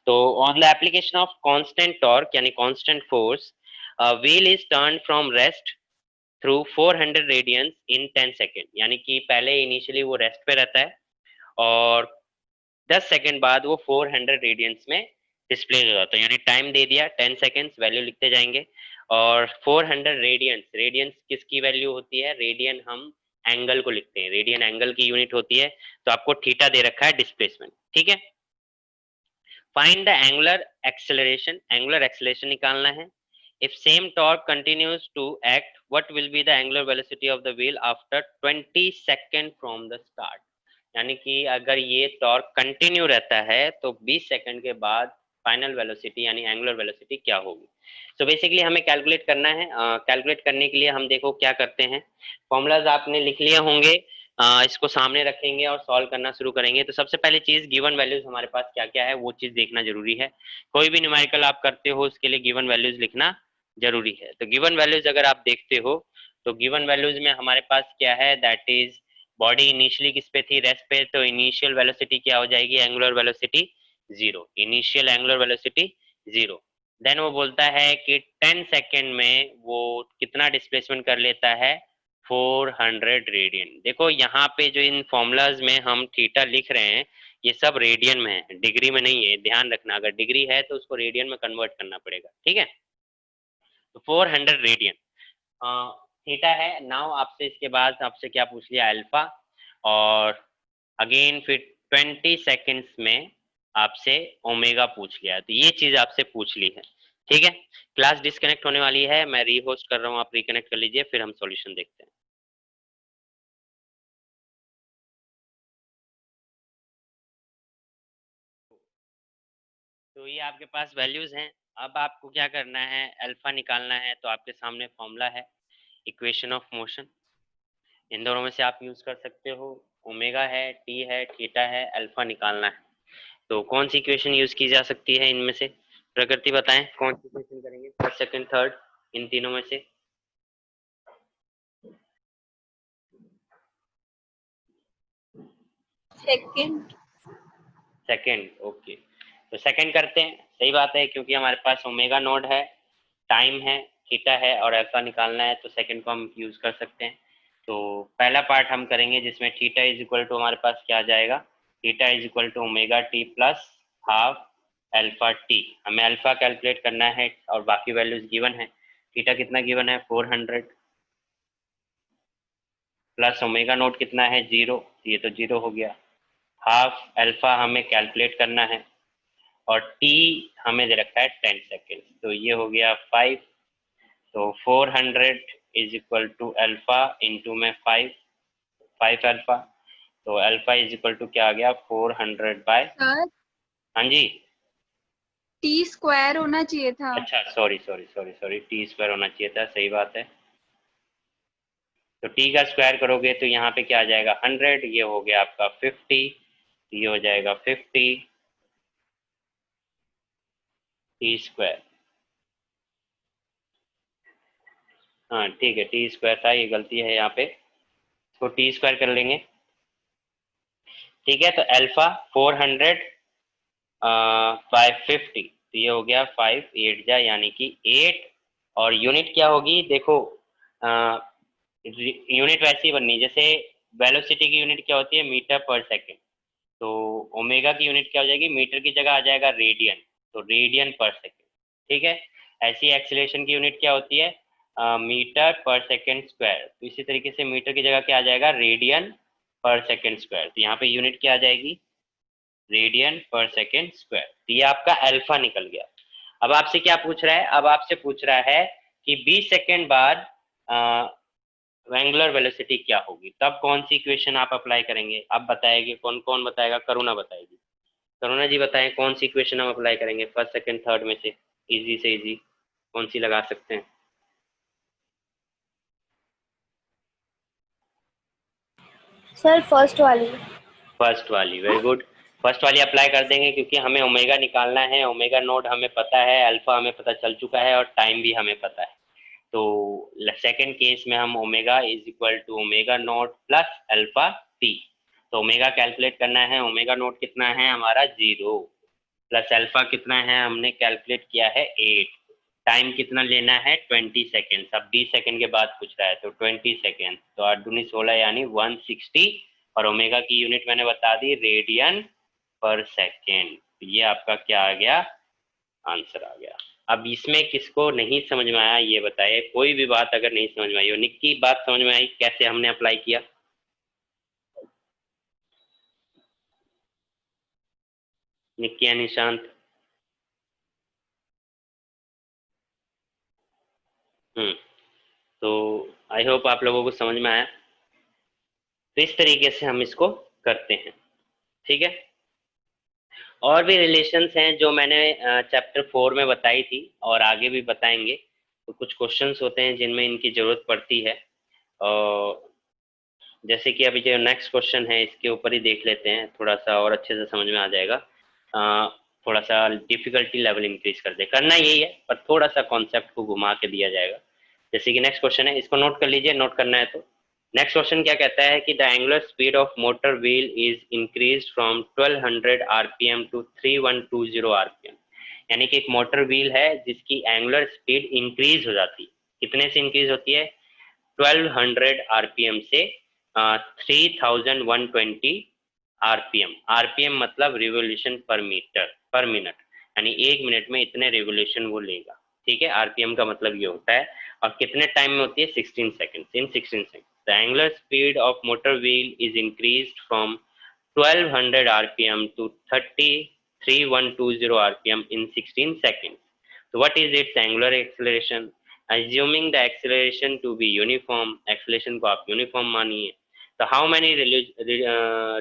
Speaker 1: तो on the application of constant torque यानी constant force, wheel is turn from rest through 400 radians in 10 second. यानी कि पहले इनिशियली वो रेस्ट पे रहता है और 10 सेकेंड बाद वो 400 रेडियंस में डिस्प्ले हो जाता है। यानी टाइम दे दिया 10 सेकेंड्स, वैल्यू लिखते जाएंगे। और 400 रेडियंस, रेडियंस किसकी वैल्यू होती है? रेडियन हम एंगल को लिखते हैं, रेडियन एंगल की यूनिट होती है। तो आपको थीटा दे रखा है डिस्प्लेसमेंट, ठीक है। Find the angular acceleration, angular acceleration निकालना है। If same torque continues to act, what will be the angular velocity of the wheel after 20 second from the start. यानी कि अगर ये टॉर्क कंटिन्यू रहता है तो 20 सेकंड के बाद फाइनल वेलोसिटी यानी एंगुलर वेलोसिटी क्या होगी। तो बेसिकली हमें कैलकुलेट करना है। कैलकुलेट करने के लिए हम देखो क्या करते हैं, फॉर्मूलाज आपने लिख लिए होंगे, इसको सामने रखेंगे और सॉल्व करना शुरू करेंगे। तो सबसे पहले चीज गिवन वैल्यूज हमारे पास क्या क्या है वो चीज देखना जरूरी है। कोई भी न्यूमेरिकल आप करते हो उसके लिए गिवन वैल्यूज लिखना जरूरी है। तो गिवन वैल्यूज अगर आप देखते हो तो गिवन वैल्यूज में हमारे पास क्या है, दैट इज बॉडी इनिशियली किस पे थी? रेस्ट पे। तो इनिशियल वेलोसिटी क्या हो जाएगी? Angular velocity zero, initial angular velocity zero. Then वो बोलता है कि 10 सेकेंड में वो कितना डिस्प्लेसमेंट कर लेता है? 400 रेडियन। देखो यहाँ पे जो इन फॉर्मूलाज में हम थीटा लिख रहे हैं ये सब रेडियन में है, डिग्री में नहीं है, ध्यान रखना। अगर डिग्री है तो उसको रेडियन में कन्वर्ट करना पड़ेगा, ठीक है। तो 400 रेडियन थीटा है। नाउ आपसे इसके बाद आपसे क्या पूछ लिया? अल्फा। और अगेन फिर 20 सेकेंड्स में आपसे ओमेगा पूछ लिया, तो ये चीज आपसे पूछ ली है, ठीक है। क्लास डिस्कनेक्ट होने वाली है, मैं रीहोस्ट कर रहा हूँ, आप रिकनेक्ट कर लीजिए, फिर हम सॉल्यूशन देखते हैं। तो ये आपके पास वैल्यूज हैं। अब आपको क्या करना है? अल्फा निकालना है। तो आपके सामने फॉर्मूला है इक्वेशन ऑफ मोशन, इन दोनों में से आप यूज कर सकते हो। ओमेगा है, टी है, थीटा है, अल्फा निकालना है। तो कौन सी इक्वेशन यूज की जा सकती है इनमें से? प्रकृति बताएं कौन सी इक्वेशन करेंगे, फर्स्ट सेकंड थर्ड, इन तीनों में से।
Speaker 2: सेकंड।
Speaker 1: Second, okay. तो सेकंड करते हैं, सही बात है, क्योंकि हमारे पास ओमेगा नोड है, टाइम है, थीटा है और अल्फा निकालना है, तो सेकंड को हम यूज कर सकते हैं। तो पहला पार्ट हम करेंगे जिसमें थीटा इज इक्वल टू हमारे पास क्या आ जाएगा? Theta is equal to omega T plus half alpha T. हमें अल्फा कैलकुलेट करना है और बाकी वैल्यूज गिवन है। थीटा कितना गिवन है? 400 प्लस ओमेगा नोट कितना है? जीरो, ये तो जीरो हो गया। हाफ अल्फा हमें कैलकुलेट करना है और टी हमें दे रखा है 10 सेकेंड, तो ये हो गया 5। तो 400 is equal to alpha into में 5, 5 अल्फा। तो अल्फा इज इक्वल टू क्या आ गया? 400 बाय,
Speaker 2: सर
Speaker 1: हाँ जी,
Speaker 2: टी स्क्वायर होना चाहिए था।
Speaker 1: अच्छा sorry sorry sorry sorry, T square होना चाहिए था, सही बात है। तो टी का स्क्वायर करोगे तो यहाँ पे क्या आ जाएगा? 100, ये हो गया आपका 50, ये हो जाएगा 50 टी स्क्वायर। हाँ ठीक है, टी स्क्वायर था, ये गलती है यहाँ पे, तो टी स्क्वायर कर लेंगे, ठीक है। तो अल्फा 400 बाय 50, तो ये हो गया 5 8 जा यानी कि 8। और यूनिट क्या होगी? देखो यूनिट वैसी बननी जैसे वेलोसिटी की यूनिट क्या होती है? मीटर पर सेकेंड। तो ओमेगा की यूनिट क्या हो जाएगी? मीटर की जगह आ जाएगा रेडियन, तो रेडियन पर सेकेंड, ठीक है। ऐसी एक्सीलरेशन की यूनिट क्या होती है? मीटर पर सेकेंड स्क्वायर। तो इसी तरीके से मीटर की जगह क्या आ जाएगा? रेडियन पर सेकेंड स्क्वायर। तो यहाँ पे यूनिट क्या आ जाएगी? रेडियन पर सेकेंड स्क्वायर। तो ये आपका अल्फा निकल गया। अब आपसे क्या पूछ रहा है? अब आपसे पूछ रहा है कि 20 सेकेंड बाद एंगुलर वेलोसिटी क्या होगी, तब कौन सी इक्वेशन आप अप्लाई करेंगे? अब बताएगी कौन? कौन बताएगा? करुणा बताएगी। करुणा जी बताएं कौन सी इक्वेशन हम अप्लाई करेंगे फर्स्ट सेकंड थर्ड में से, इजी से इजी कौन सी लगा सकते हैं?
Speaker 2: सर फर्स्ट वाली।
Speaker 1: फर्स्ट वाली, वेरी गुड। फर्स्ट वाली अप्लाई कर देंगे क्योंकि हमें ओमेगा निकालना है, ओमेगा नोट हमें पता है, अल्फा हमें पता चल चुका है और टाइम भी हमें पता है। तो सेकंड केस में हम omega is equal to omega not plus alpha T. तो ओमेगा कैलकुलेट करना है, ओमेगा नोट कितना है हमारा 0 प्लस अल्फा कितना है हमने कैलकुलेट किया है 8। टाइम कितना लेना है 20 सेकेंड। अब 20 सेकेंड के बाद पूछ रहा है तो 20 सेकेंड, तो 8 दूनी 16 यानी 160 और ओमेगा की यूनिट मैंने बता दी रेडियन पर सेकेंड। ये आपका क्या आ गया, आंसर आ गया। अब इसमें किसको नहीं समझ में आया ये बताइए, कोई भी बात अगर नहीं समझ में आई हो। निक्की बात समझ में आई कैसे हमने अप्लाई किया? निक्की या निशांत? तो आई होप आप लोगों को समझ में आया। तो इस तरीके से हम इसको करते हैं, ठीक है। और भी रिलेशंस हैं जो मैंने चैप्टर 4 में बताई थी और आगे भी बताएंगे। तो कुछ क्वेश्चंस होते हैं जिनमें इनकी जरूरत पड़ती है, और जैसे कि अभी जो नेक्स्ट क्वेश्चन है इसके ऊपर ही देख लेते हैं, थोड़ा सा और अच्छे से समझ में आ जाएगा। थोड़ा सा डिफिकल्टी लेवल इंक्रीज कर दे, करना यही है पर थोड़ा सा कॉन्सेप्ट को घुमा के दिया जाएगा। जैसे कि नेक्स्ट क्वेश्चन है, इसको नोट कर लीजिए, नोट करना है तो। नेक्स्ट क्वेश्चन क्या कहता है कि the angular speed of motor wheel is increase from 1200 RPM to 3120 RPM. यानी कि एक मोटर व्हील है जिसकी एंगुलर स्पीड इंक्रीज हो जाती है, कितने से इंक्रीज होती है? 1200 आरपीएम से 3120 आरपीएम। आरपीएम मतलब revolution per meter per minute, यानी एक मिनट में इतने रिवोल्यूशन वो लेगा, ठीक है। आरपीएम का मतलब ये होता है। और कितने टाइम में होती है? 16 second. In 16 second the angular speed of motor wheel is increased from 1200 RPM to 3120 RPM in 16 seconds. So what is its angular acceleration? Assuming the acceleration to be uniform, acceleration को आप uniform मानिए, तो how many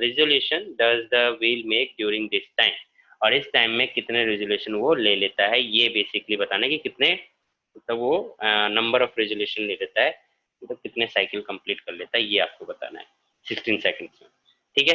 Speaker 1: resolution does the wheel make during this time? और इस time में कितने resolution वो ले लेता है, ये बेसिकली बताना है कि कितने, मतलब वो नंबर ऑफ रेजोल्यूशन ले लेता है, मतलब कितने साइकिल कंप्लीट कर लेता है, ये आपको बताना है 16 सेकंड्स में, ठीक है।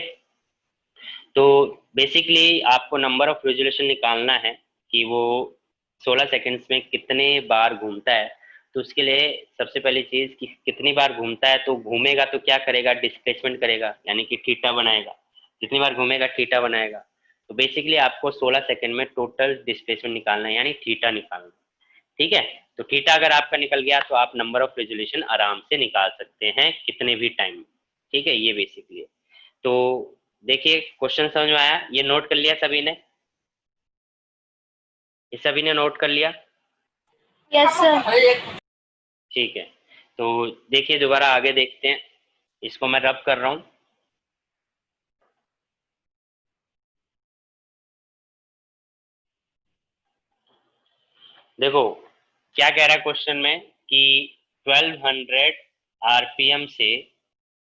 Speaker 1: तो बेसिकली आपको नंबर ऑफ रेजोल्यूशन निकालना है कि वो 16 सेकंड्स में कितने बार घूमता है। तो उसके लिए सबसे पहली चीज कि कितनी बार घूमता है, तो घूमेगा तो क्या करेगा? डिस्प्लेसमेंट करेगा, यानी कि थीटा बनाएगा। जितनी बार घूमेगा थीटा बनाएगा। तो बेसिकली आपको 16 सेकंड में टोटल डिस्प्लेसमेंट निकालना है, यानी थीटा निकालना है, ठीक है। तो थीटा अगर आपका निकल गया तो आप नंबर ऑफ रेजोल्यूशन आराम से निकाल सकते हैं कितने भी टाइम में, ठीक है। ये बेसिकली है। तो देखिए क्वेश्चन समझ में आया, ये नोट कर लिया सभी ने? ये सभी ने नोट कर लिया?
Speaker 2: Yes sir.
Speaker 1: ठीक है। तो देखिए दोबारा आगे देखते हैं, इसको मैं रब कर रहा हूं। देखो क्या कह रहा है क्वेश्चन में कि 1200 आरपीएम से,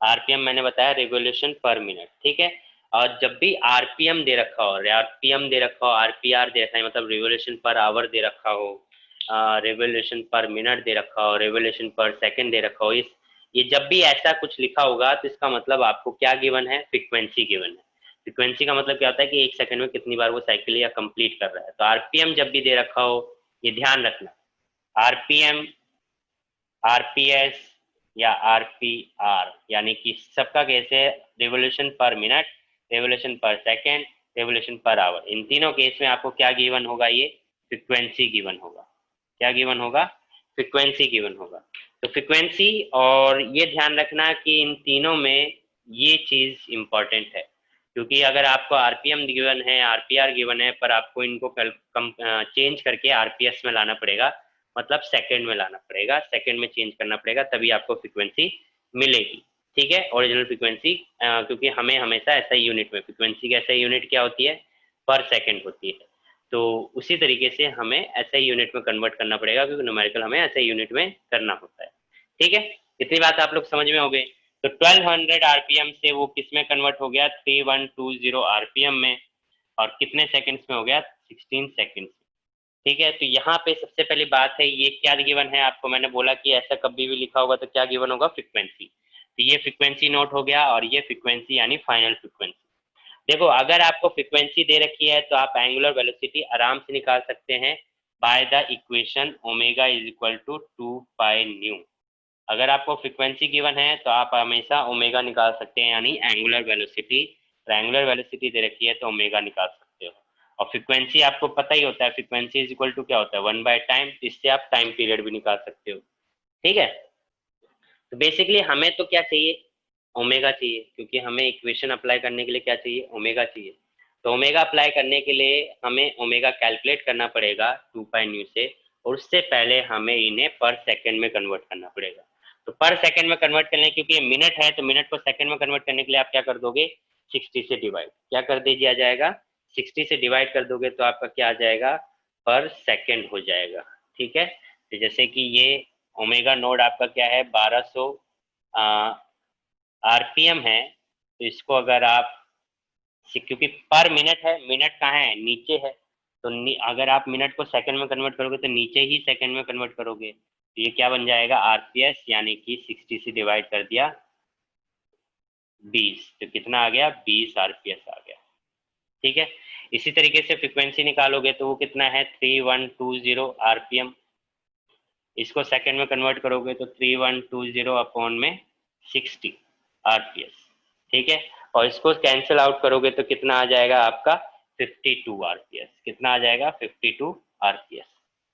Speaker 1: आरपीएम मैंने बताया रिवोल्यूशन पर मिनट, ठीक है। और जब भी आरपीएम दे रखा हो, आरपीएम दे रखा हो, आरपीआर दे रखा है मतलब रिवोल्यूशन पर आवर दे रखा हो, रिवोल्यूशन पर मिनट दे रखा हो, रिवोल्यूशन पर सेकंड दे रखा हो, इस ये जब भी ऐसा कुछ लिखा होगा तो इसका मतलब आपको क्या गिवन है? फ्रीक्वेंसी गिवन है। फ्रीक्वेंसी का मतलब क्या होता है कि एक सेकंड में कितनी बार वो साइकिल या कंप्लीट कर रहा है। तो आरपीएम जब भी दे रखा हो, ये ध्यान रखना, आरपीएम, आरपीएस या आरपीआर, यानी कि सबका कैसे है? Revolution per minute, revolution per second, revolution per hour. इन तीनों केस में आपको क्या गिवन होगा? ये फ्रीक्वेंसी गिवन होगा। क्या गिवन होगा? फ्रीक्वेंसी गिवन होगा। तो फ्रीक्वेंसी, और ये ध्यान रखना कि इन तीनों में ये चीज इंपॉर्टेंट है, क्योंकि अगर आपको आरपीएम गिवन है, आरपीआर गिवन है, पर आपको इनको चेंज करके आरपीएस में लाना पड़ेगा, मतलब सेकंड में लाना पड़ेगा, सेकंड में चेंज करना पड़ेगा, तभी आपको फ्रीक्वेंसी मिलेगी, ठीक है। ओरिजिनल फ्रीक्वेंसी, क्योंकि हमें हमेशा ऐसा यूनिट में, फ्रीक्वेंसी की ऐसा यूनिट क्या होती है? पर सेकंड होती है। तो उसी तरीके से हमें ऐसे यूनिट में कन्वर्ट करना पड़ेगा, क्योंकि न्यूमेरिकल हमें ऐसे यूनिट में करना होता है, ठीक है। इतनी बात आप लोग समझ में हो गई। तो 1200 आरपीएम से वो किस में कन्वर्ट हो गया? 3120 आरपीएम में। और कितने सेकंड्स में हो गया, 16 सेकंड्स। ठीक है, तो यहाँ पे सबसे पहली बात है, ये क्या गिवन है आपको, मैंने बोला कि ऐसा कभी भी लिखा होगा तो क्या गिवन होगा, फ्रीक्वेंसी। तो ये फ्रीक्वेंसी नोट हो गया, और ये फ्रीक्वेंसी यानी फाइनल फ्रीक्वेंसी। देखो अगर आपको फ्रीक्वेंसी दे रखी है तो आप एंगुलर वेलोसिटी आराम से निकाल सकते हैं by the equation omega is equal to 2π/न्यू। अगर आपको फ्रीक्वेंसी गिवन है तो आप हमेशा ओमेगा निकाल सकते हैं, यानी एंगुलर वेलोसिटी। एंगुलर वेलोसिटी दे रखी है तो ओमेगा निकाल सकते हो। और फ्रीक्वेंसी आपको पता ही होता है, फ्रीक्वेंसी इज इक्वल टू क्या होता है, 1/टाइम। इससे आप टाइम पीरियड भी निकाल सकते हो। ठीक है, तो बेसिकली हमें तो क्या चाहिए, ओमेगा चाहिए, क्योंकि हमें इक्वेशन अप्लाई करने के लिए क्या चाहिए, ओमेगा चाहिए। तो ओमेगा अप्लाई करने के लिए हमें ओमेगा कैलकुलेट करना पड़ेगा 2π/न्यू से, और उससे पहले हमें इन्हें पर सेकंड में कन्वर्ट करना पड़ेगा। तो पर सेकंड में कन्वर्ट करने, क्योंकि ये मिनट है तो मिनट को सेकंड में कन्वर्ट करने के लिए आप क्या कर दोगे, 60 से डिवाइड, क्या कर दिया जाएगा, 60 से डिवाइड कर दोगे तो आपका क्या आ जाएगा, पर सेकंड हो जाएगा। ठीक है, तो जैसे कि ये ओमेगा नोड आपका क्या है, 1200 आरपीएम है। तो इसको अगर आप, क्योंकि पर मिनट है, मिनट कहाँ है, नीचे है, तो अगर आप मिनट को सेकंड में कन्वर्ट करोगे तो नीचे ही सेकंड में कन्वर्ट करोगे, तो ये क्या बन जाएगा, आरपीएस, यानी कि 60 से डिवाइड कर दिया 20, तो कितना आ गया, 20 आरपीएस आ गया। ठीक है, इसी तरीके से फ्रीक्वेंसी निकालोगे तो वो कितना है, 3120 आरपीएम। इसको सेकंड में कन्वर्ट करोगे तो 3120 अपॉन में 60 आरपीएस। ठीक है, और इसको कैंसिल आउट करोगे तो कितना आ जाएगा आपका, 52 आरपीएस। कितना आ जाएगा, 52 आरपीएस।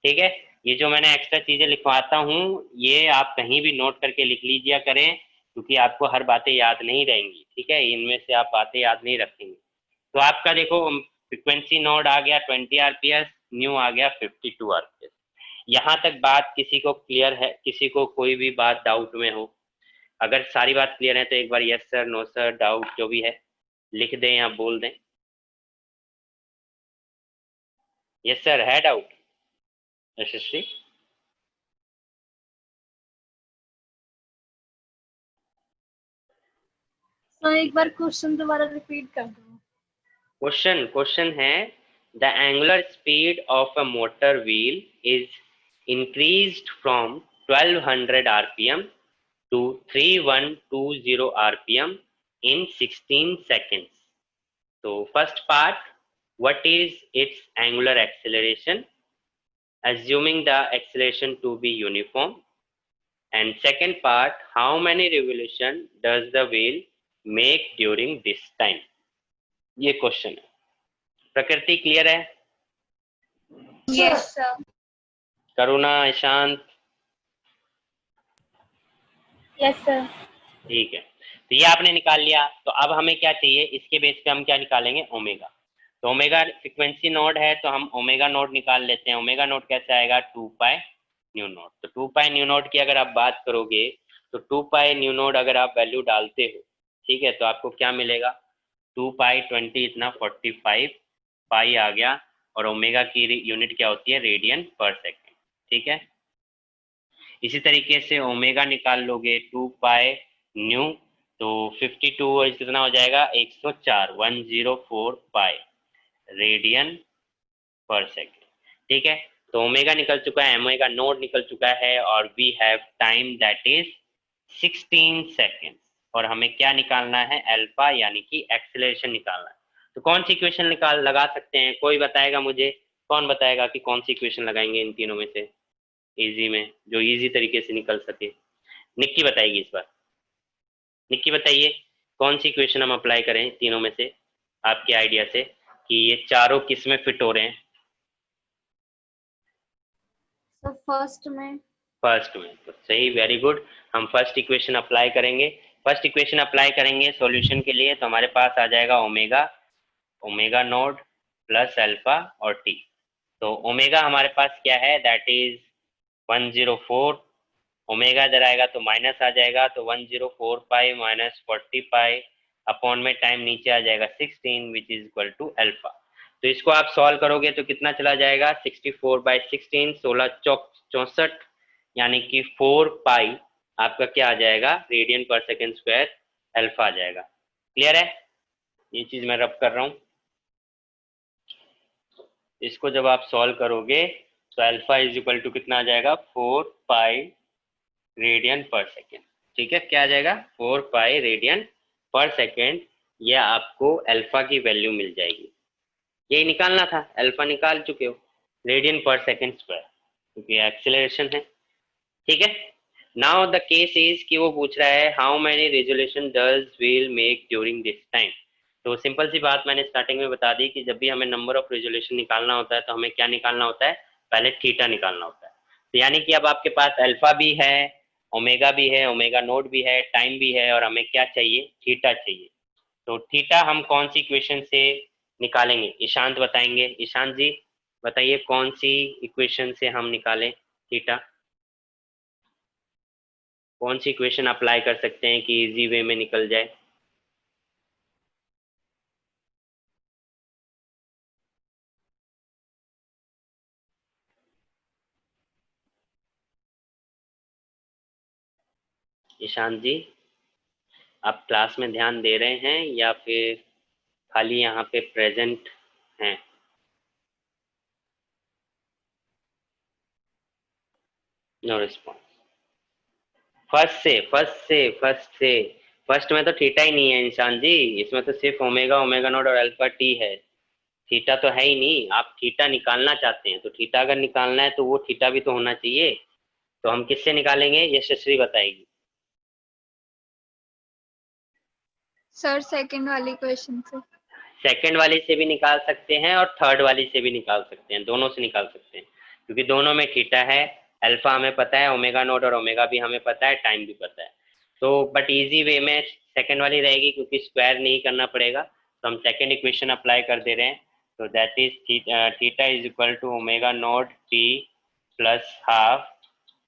Speaker 1: ठीक है, ये जो मैंने एक्स्ट्रा चीजें लिखवाता हूँ ये आप कहीं भी नोट करके लिख लीजिए करें, क्योंकि आपको हर बातें याद नहीं रहेंगी। ठीक है, इनमें से आप बातें याद नहीं रखेंगे। तो आपका देखो फ्रिक्वेंसी नोड आ गया 20 आरपीएस, न्यू आ गया 52 आरपीएस। यहाँ तक बात किसी को क्लियर है, किसी को कोई भी बात डाउट में हो, अगर सारी बात क्लियर है तो एक बार yes sir, no sir, doubt जो भी है लिख दें या बोल दें। यस सर, है डाउट यशस्वी?
Speaker 2: सर एक बार क्वेश्चन दोबारा रिपीट कर दो।
Speaker 1: क्वेश्चन है, the angular speed of a motor wheel is increased from 1200 RPM to 3120 rpm in 16 seconds. So first part, what is its angular acceleration, assuming the acceleration to be uniform, and second part, how many revolution does the wheel make during this time? ये question है। Prakriti clear है?
Speaker 2: Yes sir.
Speaker 1: Karuna, Ishant?
Speaker 2: Yes sir.
Speaker 1: ठीक है, तो ये आपने निकाल लिया। तो अब हमें क्या चाहिए, इसके बेस पे हम क्या निकालेंगे, ओमेगा। तो ओमेगा फ्रिक्वेंसी नोड है तो हम ओमेगा नोड निकाल लेते हैं। ओमेगा नोड कैसे आएगा, 2π/न्यू नोड। तो 2π/न्यू नोड की अगर आप बात करोगे तो 2π/न्यू नोड अगर आप वैल्यू डालते हो, ठीक है, तो आपको क्या मिलेगा, 2π20 इतना 45 पाई आ गया, और ओमेगा की यूनिट क्या होती है, रेडियन पर सेकेंड। ठीक है, इसी तरीके से ओमेगा निकाल लोगे 2π/न्यू, तो 52 कितना हो जाएगा, 104, 104 पाई रेडियन पर सेकेंड। ठीक है, तो ओमेगा निकल चुका है, ओमेगा नोड निकल चुका है, और we have time that is 16 second. और हमें क्या निकालना है, अल्फा, यानी कि एक्सेलरेशन निकालना है। तो कौन सी इक्वेशन लगा सकते हैं, कोई बताएगा मुझे, कौन बताएगा कि कौन सी इक्वेशन लगाएंगे इन तीनों में से इजी में, जो इजी तरीके से निकल सके? निक्की बताएगी इस बार। निक्की बताइए, कौन सी इक्वेशन हम अप्लाई करें तीनों में से आपके आइडिया से, कि ये चारों किस में फिट हो रहे हैं?
Speaker 2: सर फर्स्ट में।
Speaker 1: फर्स्ट में, तो सही, वेरी गुड। हम फर्स्ट इक्वेशन अप्लाई करेंगे। फर्स्ट इक्वेशन अप्लाई करेंगे सॉल्यूशन के लिए, तो हमारे पास आ जाएगा omega, omega node plus alpha और टी। तो ओमेगा हमारे पास क्या है, दैट इज 104। ओमेगा इधर आएगा तो माइनस आ जाएगा, तो 104 पाई माइनस 40 पाई अपॉन में टाइम नीचे आ जाएगा 16, which is equal to alpha. तो इसको आप सॉल्व करोगे तो कितना चला जाएगा, 64/16, 16 चौक 64, यानी कि 4 पाई आपका क्या आ जाएगा, रेडियन पर सेकेंड स्क्वायर अल्फा आ जाएगा। क्लियर है? ये चीज मैं रब कर रहा हूँ। इसको जब आप सॉल्व करोगे तो अल्फा इज इक्वल टू कितना आ जाएगा 4 पाई रेडियन पर सेकेंड। ठीक है, क्या आ जाएगा 4 पाई रेडियन पर सेकेंड। यह आपको अल्फा की वैल्यू मिल जाएगी। यही निकालना था, अल्फा निकाल चुके हो, रेडियन पर सेकेंड स्क्वायर, क्योंकि एक्सेलरेशन है। ठीक है, नाउ द केस इज कि वो पूछ रहा है how many resolution does wheel make during this time. तो सिंपल सी बात मैंने स्टार्टिंग में बता दी कि जब भी हमें नंबर ऑफ रेजोल्यूशन निकालना होता है तो हमें क्या निकालना होता है, पहले थीटा निकालना होता है। तो यानी कि अब आपके पास अल्फा भी है, ओमेगा भी है, ओमेगा नोट भी है, टाइम भी है, और हमें क्या चाहिए, थीटा चाहिए। तो थीटा हम कौन सी इक्वेशन से निकालेंगे, ईशांत बताएंगे। ईशांत जी बताइए कौन सी इक्वेशन से हम निकालें थीटा, कौन सी इक्वेशन अप्लाई कर सकते हैं कि इजी वे में निकल जाए। ईशांत जी, आप क्लास में ध्यान दे रहे हैं या फिर खाली यहाँ पे प्रेजेंट हैं? No response. फर्स्ट में तो थीटा ही नहीं है ईशान जी, इसमें तो सिर्फ ओमेगा, ओमेगा नॉट और अल्फा टी है। थीटा तो है ही नहीं। आप थीटा निकालना चाहते हैं तो थीटा अगर निकालना है तो वो थीटा भी तो होना चाहिए। तो हम किससे निकालेंगे, यशस्वी बताएगी।
Speaker 2: सर सेकंड वाली क्वेश्चन से।
Speaker 1: सेकंड वाली से भी निकाल सकते हैं और थर्ड वाली से भी निकाल सकते हैं, दोनों से निकाल सकते हैं, क्योंकि दोनों में थीटा है, अल्फा हमें पता है, ओमेगा नोट और ओमेगा भी हमें पता है, टाइम भी पता है। तो बट इजी वे में सेकंड वाली रहेगी, क्योंकि स्क्वायर नहीं करना पड़ेगा। तो हम सेकंड इक्वेशन अप्लाई कर दे रहे हैं। तो that is theta is equal to omega not T plus half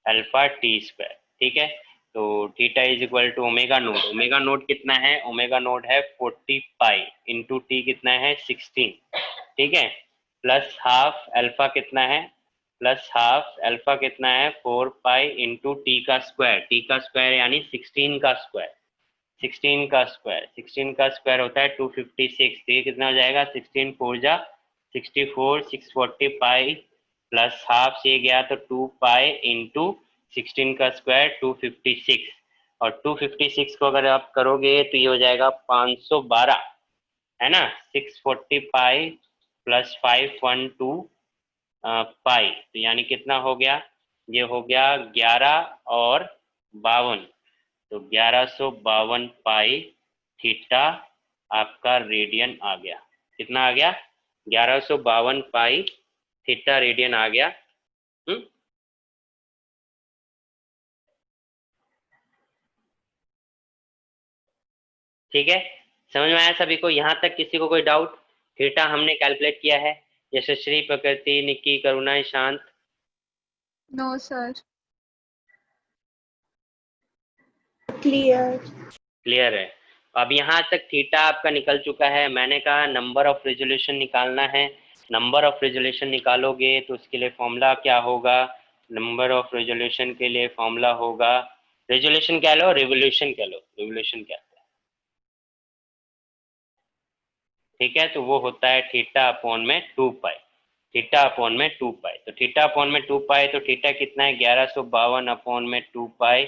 Speaker 1: alpha T square. ठीक है, तो theta is equal to omega not, omega not कितना है, ओमेगा नोट है 40 पाई इंटू टी कितना है 16। ठीक है, प्लस हाफ अल्फा कितना है, प्लस हाफ अल्फा कितना है 4 पाई इंटू टी का स्क्वायर, टी का स्क्वायर यानी 16 का स्क्वायर, 16 का स्क्वायर होता है 256। तो ये कितना हो जाएगा 16 फोर जा 64, 640 पाई प्लस हाफ से गया तो 2 पाई इंटू 16 का स्क्वायर 256, और 256 को अगर आप करोगे तो ये हो जाएगा 512, है ना। 640 पाई प्लस 512 पाई, तो यानी कितना हो गया, ये हो गया 11 और 52। तो 1152 पाई थीटा आपका रेडियन आ गया। कितना आ गया, 1152 पाई थीटा रेडियन आ गया। ठीक है, समझ में आया सभी को, यहाँ तक किसी को कोई डाउट। थीटा हमने कैलकुलेट किया है। यशस्वी, प्रकृति, निक्की, करुणा, शांत।
Speaker 2: No sir. क्लियर।
Speaker 1: क्लियर है। अब यहाँ तक थीटा आपका निकल चुका है। मैंने कहा नंबर ऑफ रेजोल्यूशन निकालना है। नंबर ऑफ रेजोल्यूशन निकालोगे तो उसके लिए फॉर्मूला क्या होगा, नंबर ऑफ रेजोल्यूशन के लिए फॉर्मूला होगा, रेजोल्यूशन कह लो, रिवोल्यूशन कह लो, रिवोल्यूशन क्या है। ठीक है, तो वो होता है थीटा अपॉन में 2 पाई, थीटा अपॉन में 2 पाई। तो थीटा अपॉन में 2 पाई, तो थीटा कितना है 1152 अपॉन में 2 पाई,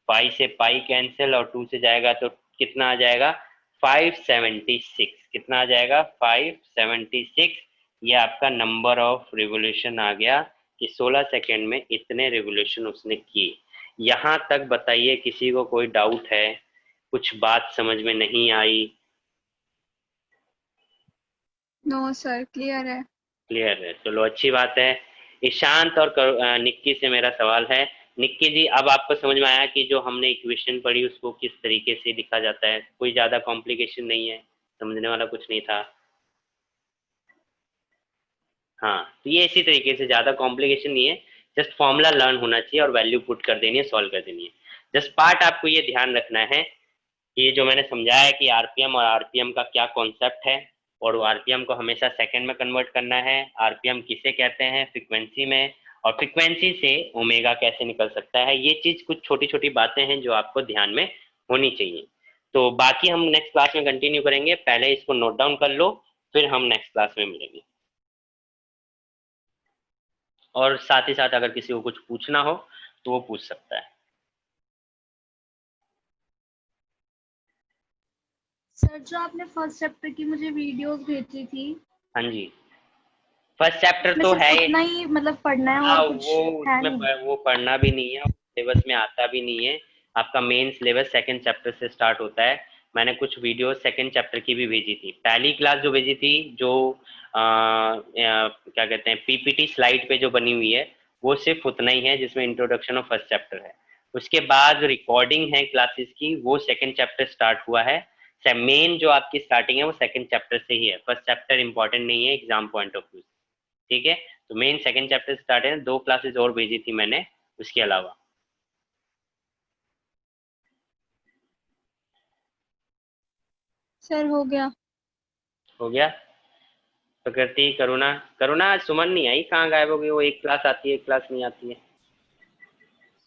Speaker 1: पाई से पाई कैंसिल और 2 से जाएगा तो कितना आ जाएगा 576। कितना आ जाएगा 576। ये आपका नंबर ऑफ रिवोल्यूशन आ गया कि 16 सेकेंड में इतने रिवोल्यूशन उसने किए। यहाँ तक बताइए किसी को कोई डाउट है, कुछ बात समझ में नहीं आई?
Speaker 2: नो सर, क्लियर है।
Speaker 1: क्लियर है, चलो अच्छी बात है। ईशांत और निक्की से मेरा सवाल है। निक्की जी, अब आपको समझ में आया कि जो हमने इक्वेशन पढ़ी उसको किस तरीके से लिखा जाता है, कोई ज्यादा कॉम्प्लिकेशन नहीं है, समझने वाला कुछ नहीं था। हाँ, तो ये इसी तरीके से, ज्यादा कॉम्प्लिकेशन नहीं है, जस्ट फॉर्मूला लर्न होना चाहिए और वैल्यू पुट कर देनी है, सॉल्व कर देनी है। जस्ट पार्ट आपको ये ध्यान रखना है कि ये जो मैंने समझाया कि आरपीएम और आरपीएम का क्या कॉन्सेप्ट है, और आरपीएम को हमेशा सेकंड में कन्वर्ट करना है, आरपीएम किसे कहते हैं फ्रीक्वेंसी में, और फ्रीक्वेंसी से ओमेगा कैसे निकल सकता है। ये चीज कुछ छोटी छोटी बातें हैं जो आपको ध्यान में होनी चाहिए। तो बाकी हम नेक्स्ट क्लास में कंटिन्यू करेंगे, पहले इसको नोट डाउन कर लो, फिर हम नेक्स्ट क्लास में मिलेंगे। और साथ ही साथ अगर किसी को कुछ पूछना हो तो वो पूछ सकता है।
Speaker 2: सर जो आपने फर्स्ट चैप्टर की मुझे वीडियोस भेजी थी,
Speaker 1: हाँ जी, फर्स्ट चैप्टर
Speaker 2: उसमें
Speaker 1: तो
Speaker 2: सिर्फ
Speaker 1: है।
Speaker 2: उतना ही मतलब पढ़ना है
Speaker 1: हाँ,
Speaker 2: और कुछ
Speaker 1: वो
Speaker 2: है
Speaker 1: उसमें
Speaker 2: नहीं?
Speaker 1: वो पढ़ना भी नहीं है, सिलेबस में आता भी नहीं है। आपका मेन सिलेबस सेकंड चैप्टर से स्टार्ट होता है। मैंने कुछ वीडियो सेकंड चैप्टर की भी भेजी थी। पहली क्लास जो भेजी थी, जो क्या कहते हैं, पीपीटी स्लाइड पे जो बनी हुई है, वो सिर्फ उतना ही है जिसमें इंट्रोडक्शन ऑफ फर्स्ट चैप्टर है। उसके बाद रिकॉर्डिंग है क्लासेस की, वो सेकंड चैप्टर स्टार्ट हुआ है। मेन जो आपकी स्टार्टिंग है वो सेकंड चैप्टर से ही है। फर्स्ट चैप्टर इंपॉर्टेंट नहीं है एग्जाम पॉइंट ऑफ व्यू। ठीक है, तो मेन सेकंड चैप्टर स्टार्ट है। 2 क्लासेस और भेजी थी मैंने उसके अलावा।
Speaker 2: सर हो गया।
Speaker 1: हो गया। प्रकृति, करुणा, करुणा सुमन नहीं आई, कहाँ गायब हो गई? वो एक क्लास आती है, एक क्लास नहीं आती है।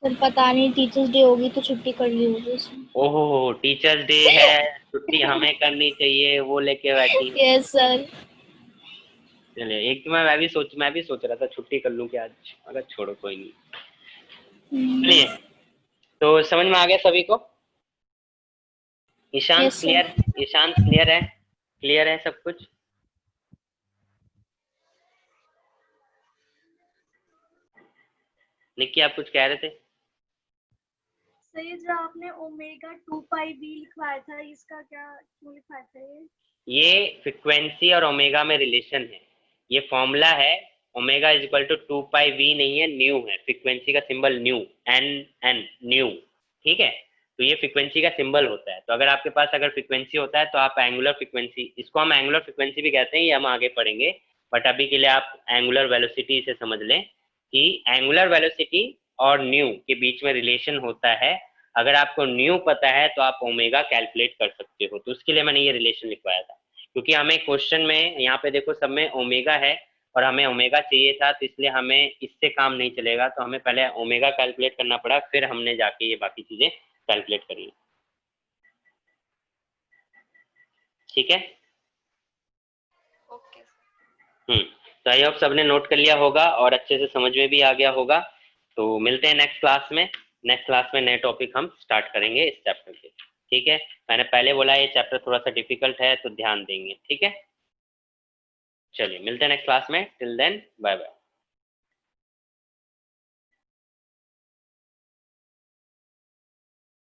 Speaker 2: सर पता नहीं, टीचर्स डे होगी तो छुट्टी कर ली होगी उसने।
Speaker 1: ओहो, टीचर्स डे है, छुट्टी हमें करनी चाहिए, वो लेके बैठी है।
Speaker 2: Yes sir.
Speaker 1: चलिए, एक तो मैं भी सोच रहा था छुट्टी कर लूं क्या आज, मगर छोड़ो, कोई नहीं। चलिए, तो समझ में आ गया सभी को? Ishant
Speaker 2: yes sir.
Speaker 1: Clear? Ishant clear है? क्लियर है सब कुछ? निक्की, आप कुछ कह रहे थे?
Speaker 2: सर ये जो आपने ओमेगा 2 पाई बी लिखवाया था, इसका क्या क्यों लिखवाया था
Speaker 1: ये फ्रिक्वेंसी और ओमेगा में रिलेशन है। ये फॉर्मूला है। Omega is equal to 2 pi v नहीं है, न्यू है। फ्रिक्वेंसी का symbol nu, n, n, nu. ठीक है, तो ये फ्रिक्वेंसी का सिंबल होता है। तो अगर आपके पास अगर फ्रिक्वेंसी होता है तो आप एंगुलर फ्रिक्वेंसी, इसको हम एंगुलर फ्रिक्वेंसी भी कहते हैं, ये हम आगे पढ़ेंगे। बट अभी के लिए आप एंगुलर वेलोसिटी से समझ लें कि एंगुलर वेलोसिटी और न्यू के बीच में रिलेशन होता है। अगर आपको न्यू पता है तो आप ओमेगा कैलकुलेट कर सकते हो। तो उसके लिए मैंने ये रिलेशन लिखवाया था, क्योंकि हमें क्वेश्चन में यहाँ पे देखो सब में ओमेगा है और हमें ओमेगा चाहिए था, तो इसलिए हमें इससे काम नहीं चलेगा। तो हमें पहले ओमेगा कैलकुलेट करना पड़ा, फिर हमने जाके ये बाकी चीजें कैलकुलेट करी। ठीक है।
Speaker 2: ओके।
Speaker 1: तो आई होप सबने नोट कर लिया होगा और अच्छे से समझ में भी आ गया होगा। तो मिलते हैं नेक्स्ट क्लास में। नेक्स्ट क्लास में नए टॉपिक हम स्टार्ट करेंगे इस चैप्टर के। ठीक है, मैंने पहले बोला ये चैप्टर थोड़ा सा डिफिकल्ट है, तो ध्यान देंगे। ठीक है, चलिए मिलते हैं नेक्स्ट क्लास में। Till then, bye bye.